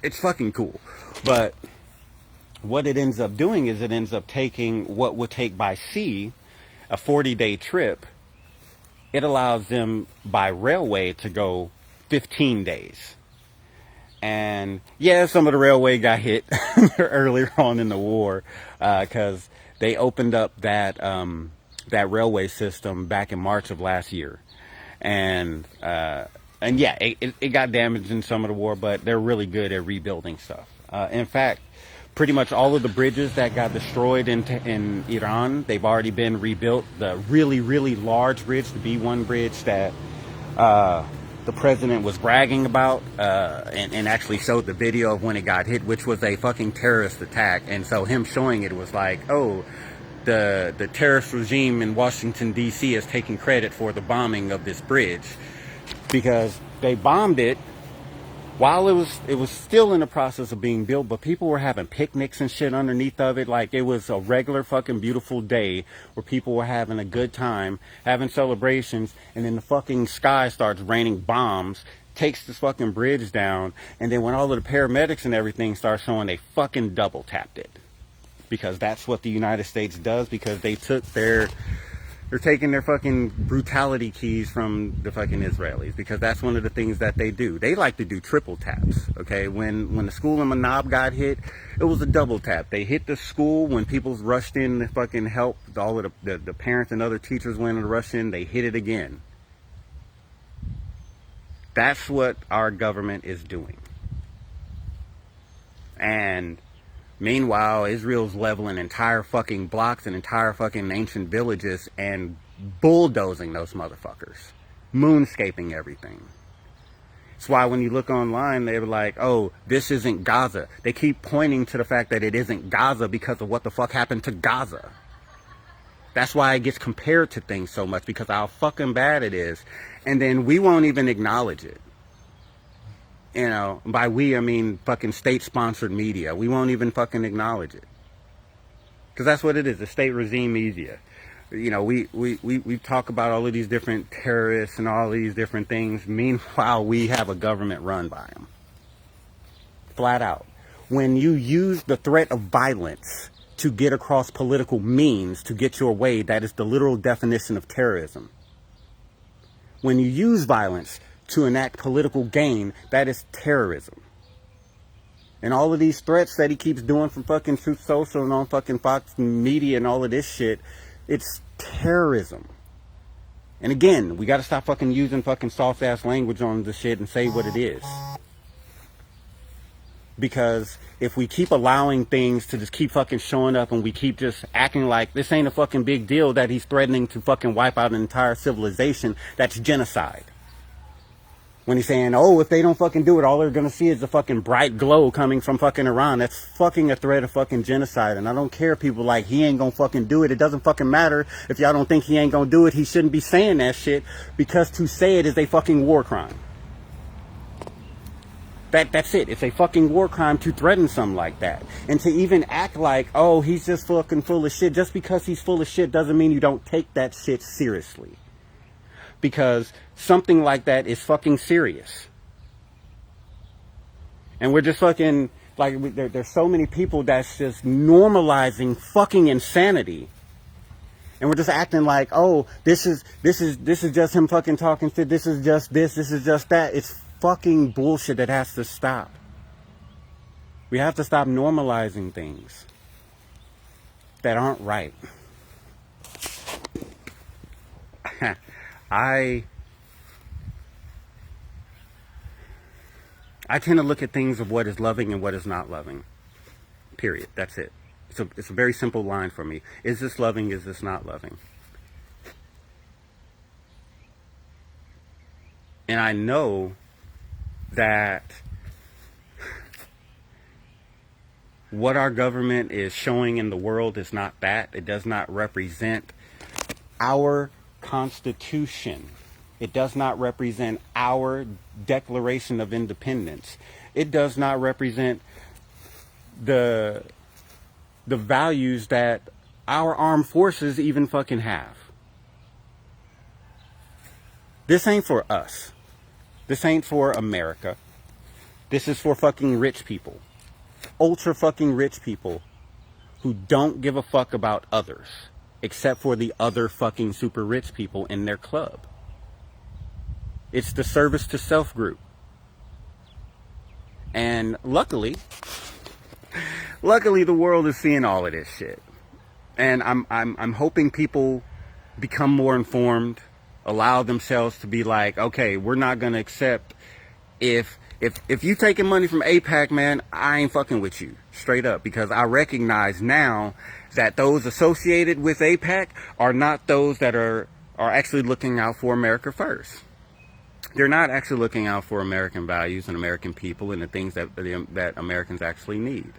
it's fucking cool. But what it ends up doing is it ends up taking what would take by sea a 40-day trip. It allows them by railway to go 15 days. And yeah, some of the railway got hit earlier on in the war because they opened up that railway system back in March of last year. And yeah, it got damaged in some of the war, but they're really good at rebuilding stuff. In fact, pretty much all of the bridges that got destroyed in Iran, they've already been rebuilt. The really, really large bridge, the B1 bridge that the president was bragging about and actually showed the video of when it got hit, which was a fucking terrorist attack. And so him showing it was like, oh, the terrorist regime in Washington, D.C. is taking credit for the bombing of this bridge, because they bombed it while it was still in the process of being built, but people were having picnics and shit underneath of it. Like, it was a regular fucking beautiful day where people were having a good time, having celebrations, and then the fucking sky starts raining bombs, takes this fucking bridge down, and then when all of the paramedics and everything start showing, they fucking double tapped it. Because that's what the United States does, because they took they're taking their fucking brutality keys from the fucking Israelis, because that's one of the things that they do. They like to do triple taps, okay? When the school in Manab got hit, it was a double tap. They hit the school when people rushed in to fucking help. All of the parents and other teachers went and rushed in. They hit it again. That's what our government is doing. And meanwhile, Israel's leveling entire fucking blocks and entire fucking ancient villages and bulldozing those motherfuckers. Moonscaping everything. That's why when you look online, they're like, oh, this isn't Gaza. They keep pointing to the fact that it isn't Gaza because of what the fuck happened to Gaza. That's why it gets compared to things so much, because of how fucking bad it is. And then we won't even acknowledge it. You know, by we, I mean fucking state-sponsored media. We won't even fucking acknowledge it. Because that's what it is, the state regime media. You know, we talk about all of these different terrorists and all of these different things. Meanwhile, we have a government run by them. Flat out. When you use the threat of violence to get across political means to get your way, that is the literal definition of terrorism. When you use violence to enact political gain, that is terrorism. And all of these threats that he keeps doing from fucking Truth Social and on fucking Fox Media and all of this shit, it's terrorism. And again, we gotta stop fucking using fucking soft ass language on the shit and say what it is. Because if we keep allowing things to just keep fucking showing up and we keep just acting like this ain't a fucking big deal that he's threatening to fucking wipe out an entire civilization, that's genocide. When he's saying, oh, if they don't fucking do it, all they're gonna see is a fucking bright glow coming from fucking Iran. That's fucking a threat of fucking genocide. And I don't care, people like, he ain't gonna fucking do it. It doesn't fucking matter. If y'all don't think he ain't gonna do it, he shouldn't be saying that shit, because to say it is a fucking war crime. That's it. It's a fucking war crime to threaten something like that. And to even act like, oh, he's just fucking full of shit. Just because he's full of shit doesn't mean you don't take that shit seriously. Because something like that is fucking serious. And we're just fucking, like, there's so many people that's just normalizing fucking insanity. And we're just acting like, oh, this is just him fucking talking shit. This is just this is just that. It's fucking bullshit that has to stop. We have to stop normalizing things that aren't right. I tend to look at things of what is loving and what is not loving. Period. That's it. It's a very simple line for me. Is this loving? Is this not loving? And I know that what our government is showing in the world is not that. It does not represent our Constitution. It does not represent our Declaration of Independence. It does not represent the values that our armed forces even fucking have. This ain't for us. This ain't for America. This is for fucking rich people. Ultra fucking rich people who don't give a fuck about others, except for the other fucking super rich people in their club. It's the service to self group. And luckily the world is seeing all of this shit. And I'm hoping people become more informed, allow themselves to be like, okay, we're not gonna accept if you taking money from AIPAC, man, I ain't fucking with you, straight up, because I recognize now that those associated with AIPAC are not those that are actually looking out for America first. They're not actually looking out for American values and American people and the things that Americans actually need.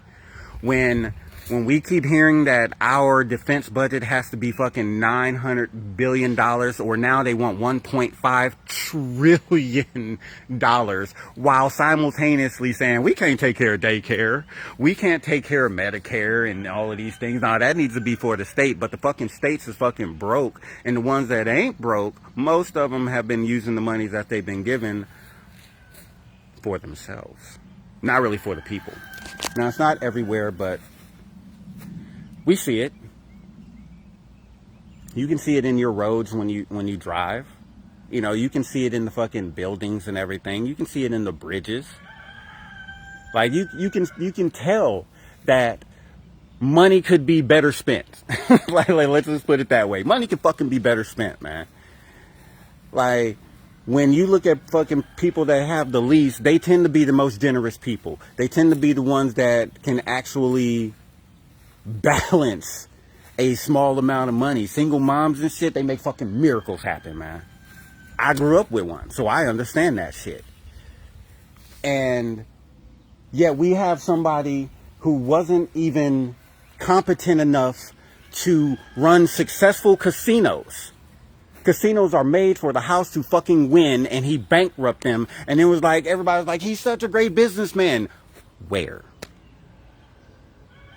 When we keep hearing that our defense budget has to be fucking $900 billion, or now they want $1.5 trillion, while simultaneously saying we can't take care of daycare, we can't take care of Medicare and all of these things. Now that needs to be for the state, but the fucking states is fucking broke, and the ones that ain't broke, most of them have been using the money that they've been given for themselves, not really for the people. Now it's not everywhere, but we see it. You can see it in your roads when you drive. You know, you can see it in the fucking buildings and everything. You can see it in the bridges. Like you can tell that money could be better spent. like let's just put it that way. Money could fucking be better spent, man. Like, when you look at fucking people that have the least, they tend to be the most generous people. They tend to be the ones that can actually balance a small amount of money. Single moms and shit, they make fucking miracles happen, man. I grew up with one, so I understand that shit. And yet we have somebody who wasn't even competent enough to run successful casinos. Casinos are made for the house to fucking win, and he bankrupted them. And it was like, everybody was like, he's such a great businessman. Where?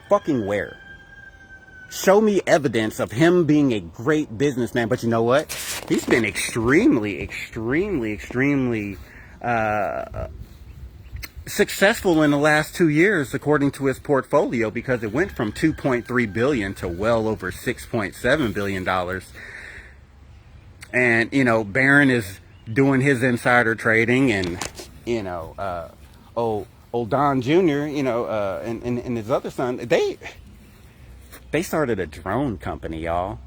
Fucking where? Show me evidence of him being a great businessman. But you know what? He's been extremely successful in the last 2 years, according to his portfolio, because it went from 2.3 billion to well over 6.7 billion dollars. And, you know, Barron is doing his insider trading, and, you know, old Don Jr., you know, and his other son, they started a drone company, y'all.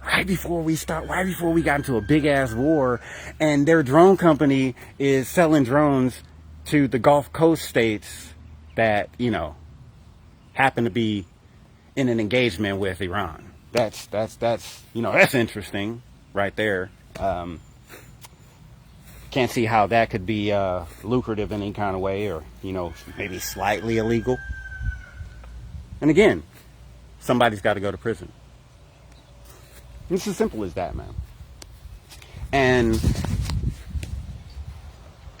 Right before we got into a big ass war, and their drone company is selling drones to the Gulf Coast states that, you know, happen to be in an engagement with Iran. That's you know, that's interesting right there. Can't see how that could be lucrative in any kind of way, or, you know, maybe slightly illegal. And again, somebody's got to go to prison. It's as simple as that, man. And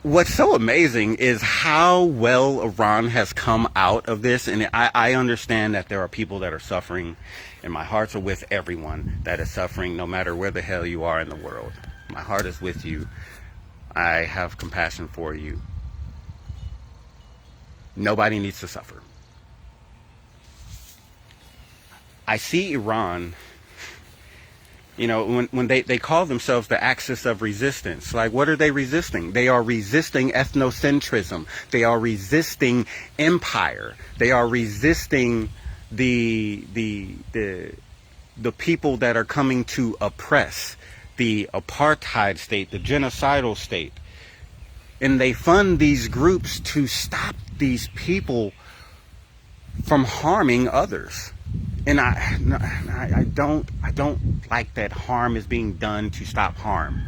what's so amazing is how well Iran has come out of this. And I understand that there are people that are suffering, and my hearts are with everyone that is suffering, no matter where the hell you are in the world. My heart is with you. I have compassion for you. Nobody needs to suffer. I see Iran, you know, when they call themselves the axis of resistance. Like, what are they resisting? They are resisting ethnocentrism. They are resisting empire. They are resisting the people that are coming to oppress, the apartheid state, the genocidal state. And they fund these groups to stop these people from harming others. And I don't like that harm is being done to stop harm.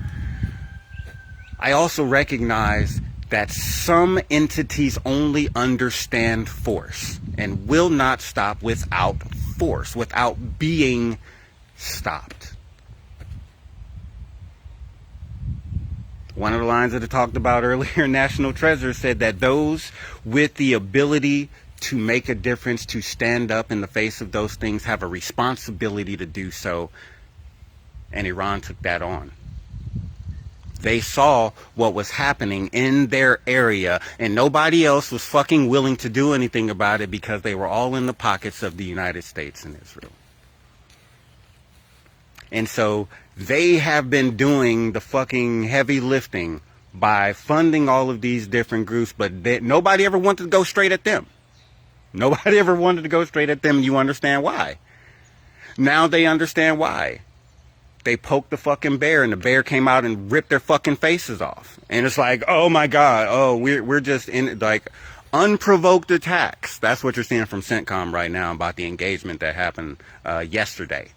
I also recognize that some entities only understand force and will not stop without force, without being stopped. One of the lines that I talked about earlier, National Treasure, said that those with the ability to make a difference, to stand up in the face of those things, have a responsibility to do so. And Iran took that on. They saw what was happening in their area, and nobody else was fucking willing to do anything about it, because they were all in the pockets of the United States and Israel. And so they have been doing the fucking heavy lifting by funding all of these different groups, but nobody ever wanted to go straight at them. Nobody ever wanted to go straight at them, and you understand why. Now they understand why. They poked the fucking bear, and the bear came out and ripped their fucking faces off. And it's like, oh my God, oh, we're just in, like, unprovoked attacks. That's what you're seeing from CENTCOM right now about the engagement that happened yesterday.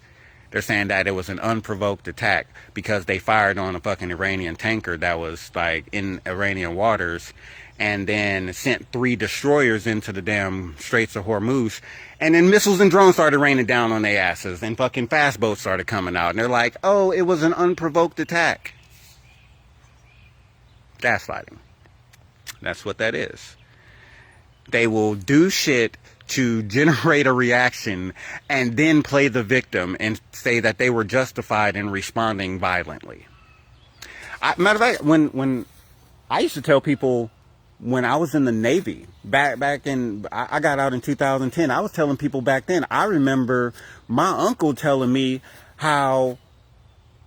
They're saying that it was an unprovoked attack because they fired on a fucking Iranian tanker that was, like, in Iranian waters, and then sent 3 destroyers into the damn Straits of Hormuz. And then missiles and drones started raining down on their asses, and fucking fast boats started coming out. And they're like, oh, it was an unprovoked attack. Gaslighting. That's what that is. They will do shit to generate a reaction and then play the victim and say that they were justified in responding violently. Matter of fact, when I used to tell people, when I was in the Navy, back in, I got out in 2010, I was telling people back then, I remember my uncle telling me how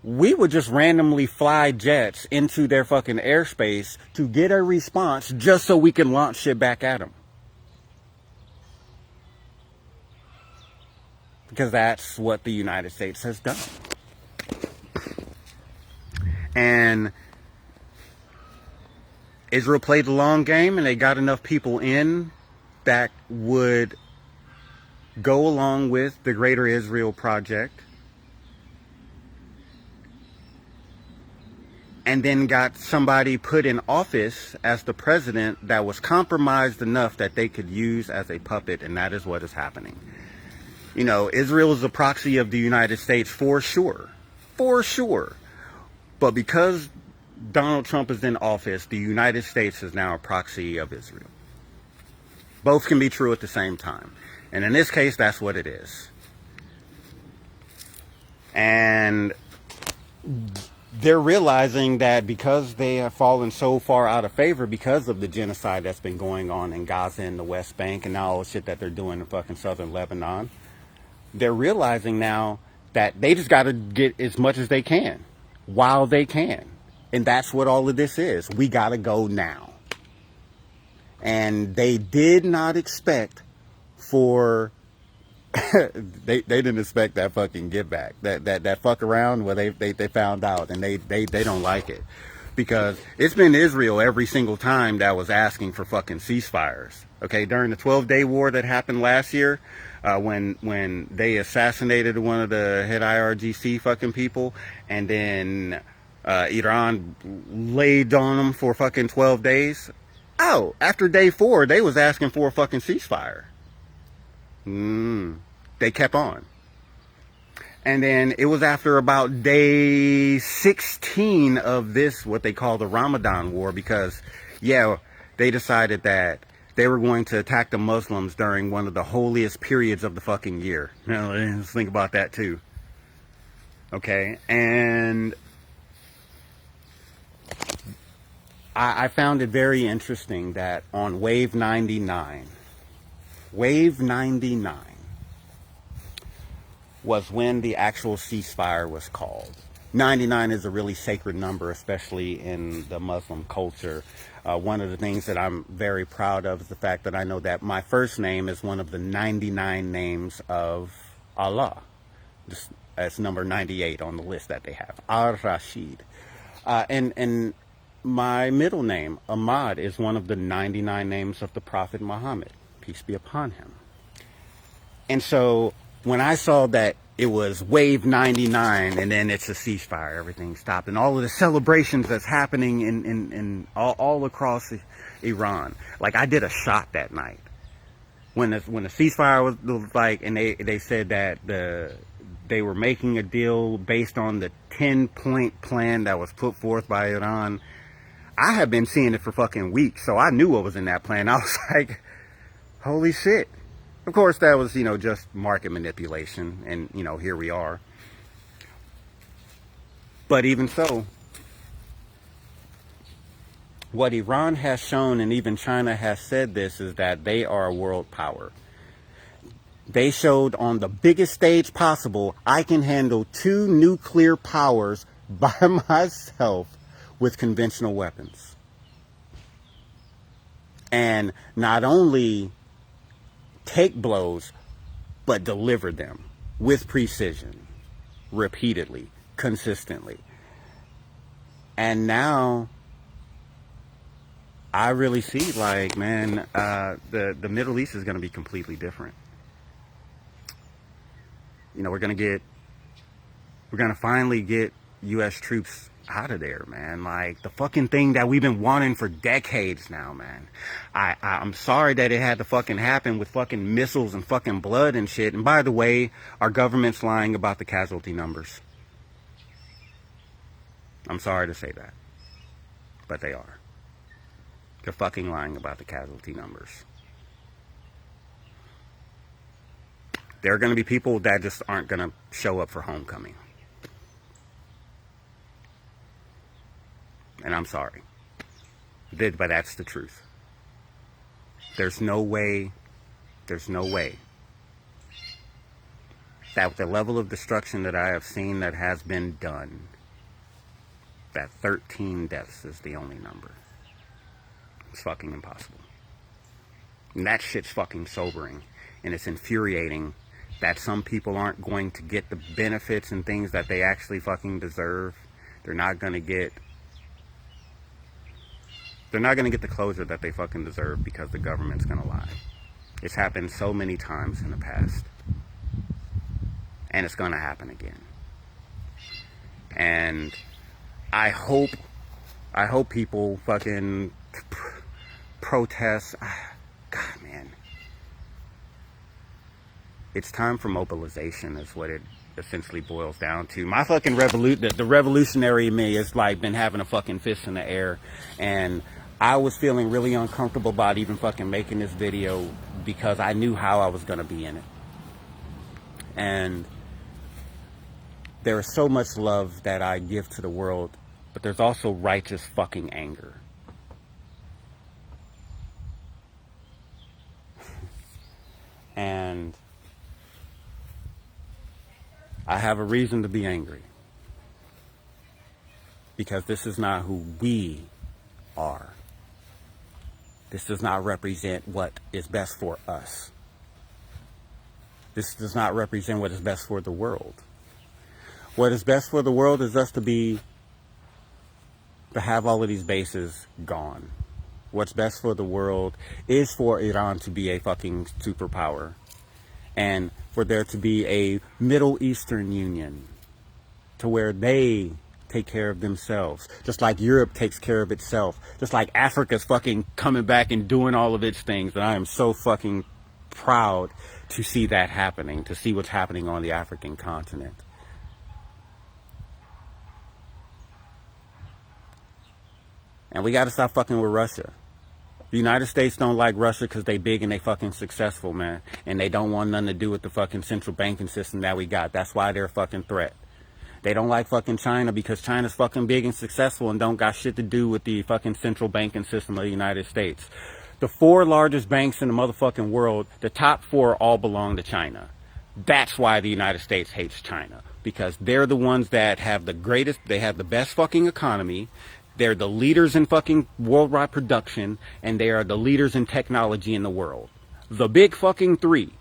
we would just randomly fly jets into their fucking airspace to get a response just so we can launch shit back at them. Because that's what the United States has done. And Israel played the long game, and they got enough people in that would go along with the Greater Israel Project, and then got somebody put in office as the president that was compromised enough that they could use as a puppet, and that is what is happening. You know, Israel is a proxy of the United States for sure. For sure. But because Donald Trump is in office, the United States is now a proxy of Israel. Both can be true at the same time. And in this case, that's what it is. And they're realizing that because they have fallen so far out of favor because of the genocide that's been going on in Gaza and the West Bank and now all the shit that they're doing in fucking southern Lebanon, they're realizing now that they just got to get as much as they can while they can. And that's what all of this is. We got to go now. And they did not expect for they didn't expect that fucking get back. That fuck around where they found out and they don't like it. Because it's been Israel every single time that was asking for fucking ceasefires. Okay, during the 12-day war that happened last year, when they assassinated one of the head IRGC fucking people, and then Iran laid on them for fucking 12 days. Oh, after day 4, they was asking for a fucking ceasefire. They kept on. And then it was after about day 16 of this, what they call the Ramadan war, because, yeah, they decided that they were going to attack the Muslims during one of the holiest periods of the fucking year. Now, let's think about that too. Okay, and I found it very interesting that on Wave 99 was when the actual ceasefire was called. 99 is a really sacred number, especially in the Muslim culture. One of the things that I'm very proud of is the fact that I know that my first name is one of the 99 names of Allah. That's number 98 on the list that they have, Al-Rashid. And my middle name, Ahmad, is one of the 99 names of the Prophet Muhammad, peace be upon him. And so when I saw that it was Wave 99 and then it's a ceasefire, everything stopped, and all of the celebrations that's happening in all across Iran, like I did a shot that night when the ceasefire was like, and they said that they were making a deal based on the 10-point plan that was put forth by Iran. I have been seeing it for fucking weeks, so I knew what was in that plan. I was like, holy shit. Of course, that was, just market manipulation, and, here we are. But even so, what Iran has shown, and even China has said this, is that they are a world power. They showed on the biggest stage possible, I can handle 2 nuclear powers by myself with conventional weapons. And not only take blows, but deliver them with precision, repeatedly, consistently. And now I really see, like, man, the Middle East is going to be completely different. We're going to finally get U.S. troops out of there, man. Like, the fucking thing that we've been wanting for decades now, man. I'm sorry that it had to fucking happen with fucking missiles and fucking blood and shit. And by the way, our government's lying about the casualty numbers. I'm sorry to say that, but they are. They're fucking lying about the casualty numbers. There are going to be people that just aren't going to show up for homecoming. And I'm sorry. But that's the truth. There's no way that with the level of destruction that I have seen that has been done, that 13 deaths is the only number. It's fucking impossible. And that shit's fucking sobering. And it's infuriating that some people aren't going to get the benefits and things that they actually fucking deserve. They're not going to get the closure that they fucking deserve because the government's going to lie. It's happened so many times in the past. And it's going to happen again. And I hope people fucking protest. God, man. It's time for mobilization is what it essentially boils down to. My fucking the revolutionary me is like been having a fucking fist in the air, and I was feeling really uncomfortable about even fucking making this video because I knew how I was gonna be in it. And there is so much love that I give to the world, but there's also righteous fucking anger. And I have a reason to be angry. Because this is not who we are. This does not represent what is best for us. This does not represent what is best for the world. What is best for the world is us to have all of these bases gone. What's best for the world is for Iran to be a fucking superpower. And for there to be a Middle Eastern Union to where they take care of themselves. Just like Europe takes care of itself. Just like Africa's fucking coming back and doing all of its things. And I am so fucking proud to see that happening, to see what's happening on the African continent. And we gotta stop fucking with Russia. The United States don't like Russia because they big and they fucking successful, man. And they don't want nothing to do with the fucking central banking system that we got. That's why they're a fucking threat. They don't like fucking China because China's fucking big and successful and don't got shit to do with the fucking central banking system of the United States. The 4 largest banks in the motherfucking world, the top 4 all belong to China. That's why the United States hates China. Because they're the ones that have the greatest, they have the best fucking economy. They're the leaders in fucking worldwide production, and they are the leaders in technology in the world. The big fucking 3,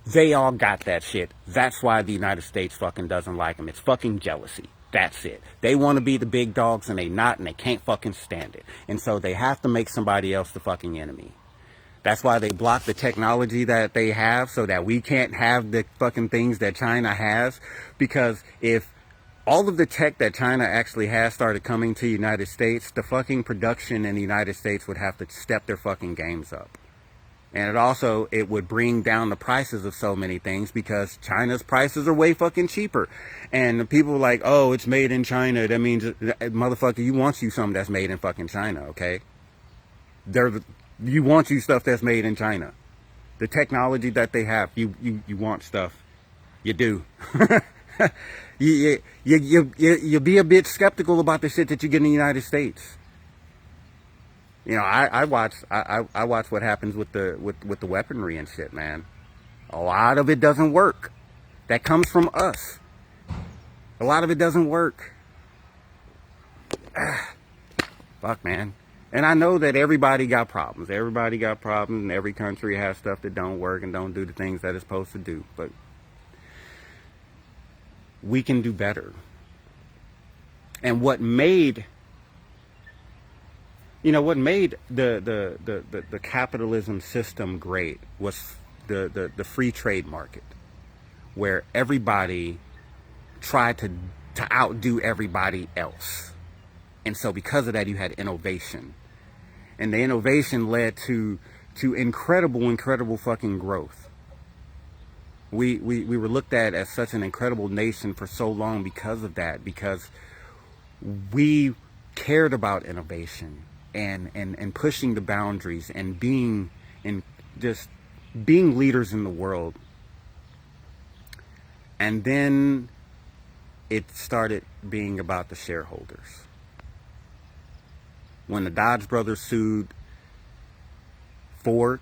they all got that shit. That's why the United States fucking doesn't like them. It's fucking jealousy. That's it. They want to be the big dogs, and they not, and they can't fucking stand it. And so they have to make somebody else the fucking enemy. That's why they block the technology that they have so that we can't have the fucking things that China has. Because if all of the tech that China actually has started coming to the United States, the fucking production in the United States would have to step their fucking games up. And it would bring down the prices of so many things because China's prices are way fucking cheaper. And the people are like, oh, it's made in China. That means, motherfucker, you want you something that's made in fucking China, okay? You want you stuff that's made in China. The technology that they have, you want stuff. You do. You be a bit skeptical about the shit that you get in the United States. You know, I watch what happens with the weaponry and shit, man. A lot of it doesn't work. That comes from us. A lot of it doesn't work. Fuck, man. And I know that everybody got problems. Everybody got problems, and every country has stuff that don't work and don't do the things that it's supposed to do. But we can do better. And what made the capitalism system great was the free trade market, where everybody tried to outdo everybody else. And so because of that, you had innovation. And the innovation led to incredible fucking growth. We were looked at as such an incredible nation for so long because of that, because we cared about innovation and pushing the boundaries and being leaders in the world. And then it started being about the shareholders. When the Dodge brothers sued Ford,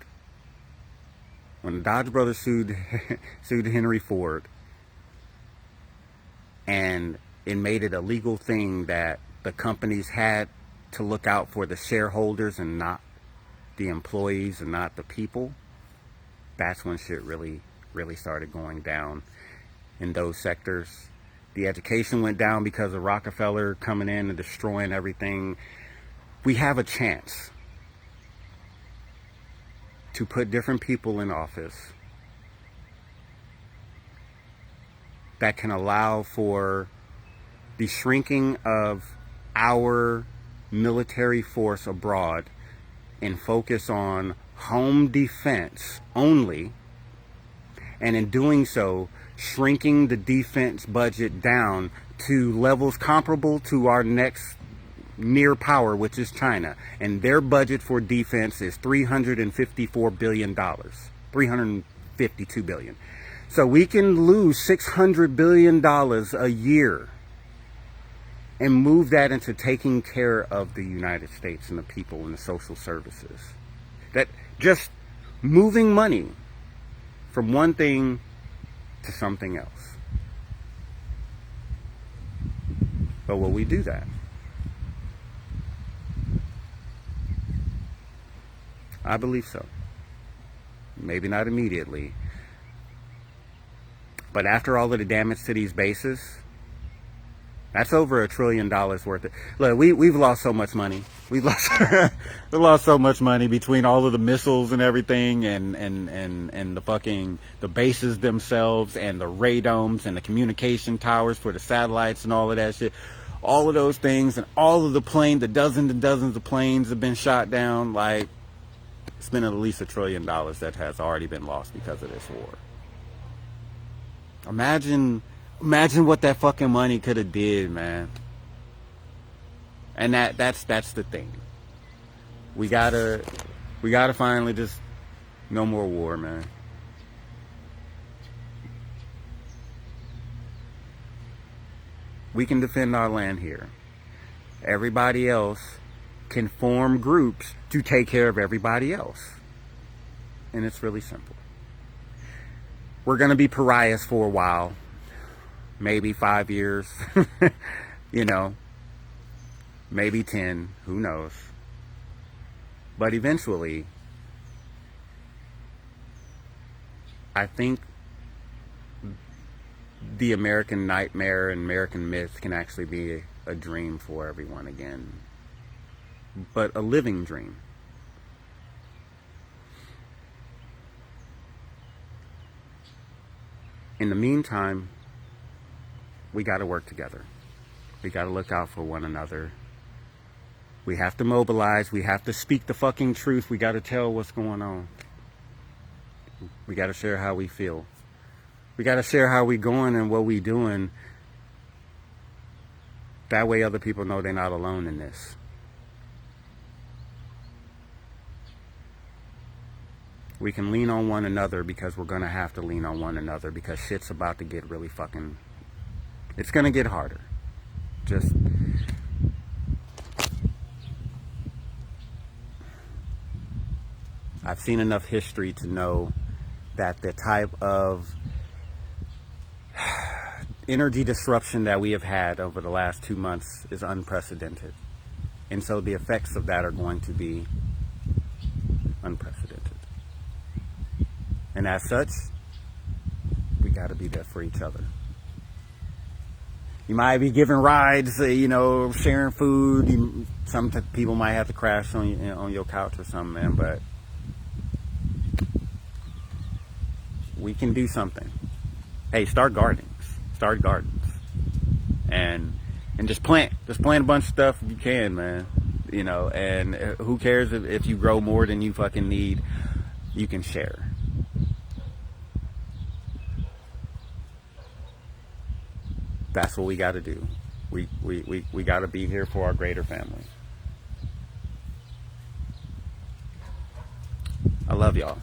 when the Dodge brothers sued Henry Ford, and it made it a legal thing that the companies had to look out for the shareholders and not the employees and not the people, that's when shit really started going down in those sectors. The education went down because of Rockefeller coming in and destroying everything. We have a chance to put different people in office that can allow for the shrinking of our military force abroad and focus on home defense only, and in doing so, shrinking the defense budget down to levels comparable to our next near power, which is China. And their budget for defense is $354 billion. $352 billion. So we can lose $600 billion a year and move that into taking care of the United States and the people and the social services. That just moving money from one thing to something else. But will we do that? I believe so. Maybe not immediately. But after all of the damage to these bases, that's over $1 trillion worth of. Look, we've lost so much money. We've lost so much money between all of the missiles and everything, and the bases themselves, and the radomes and the communication towers for the satellites and all of that shit. All of those things, and all of the dozens and dozens of planes have been shot down. Like, it's been at least $1 trillion that has already been lost because of this war. Imagine what that fucking money could have did, man. And that's the thing. We gotta finally just, no more war, man. We can defend our land here. Everybody else can form groups to take care of everybody else. And it's really simple. We're going to be pariahs for a while. Maybe 5 years. You know. Maybe 10. Who knows? But eventually, I think the American nightmare and American myth can actually be a dream for everyone again. But a living dream. In the meantime, we got to work together. We got to look out for one another. We have to mobilize. We have to speak the fucking truth. We got to tell what's going on. We got to share how we feel. We got to share how we going and what we doing. That way other people know they're not alone in this. We can lean on one another, because we're going to have to lean on one another, because shit's about to get really fucking... It's going to get harder. Just... I've seen enough history to know that the type of energy disruption that we have had over the last 2 months is unprecedented. And so the effects of that are going to be unprecedented. And as such, we got to be there for each other. You might be giving rides, sharing food. Some people might have to crash on your couch or something, man. But we can do something. Hey, start gardens. Start gardens. And just plant a bunch of stuff if you can, man. And who cares if you grow more than you fucking need? You can share. That's what we got to do. We got to be here for our greater family. I love y'all.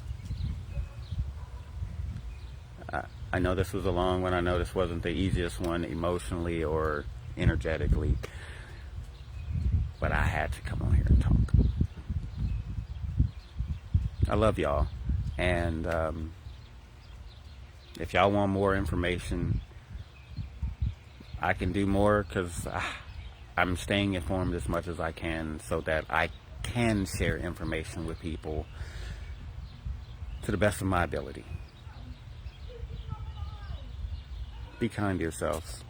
I know this was a long one. I know this wasn't the easiest one emotionally or energetically. But I had to come on here and talk. I love y'all. And if y'all want more information, I can do more, because I'm staying informed as much as I can so that I can share information with people to the best of my ability. Be kind to yourselves.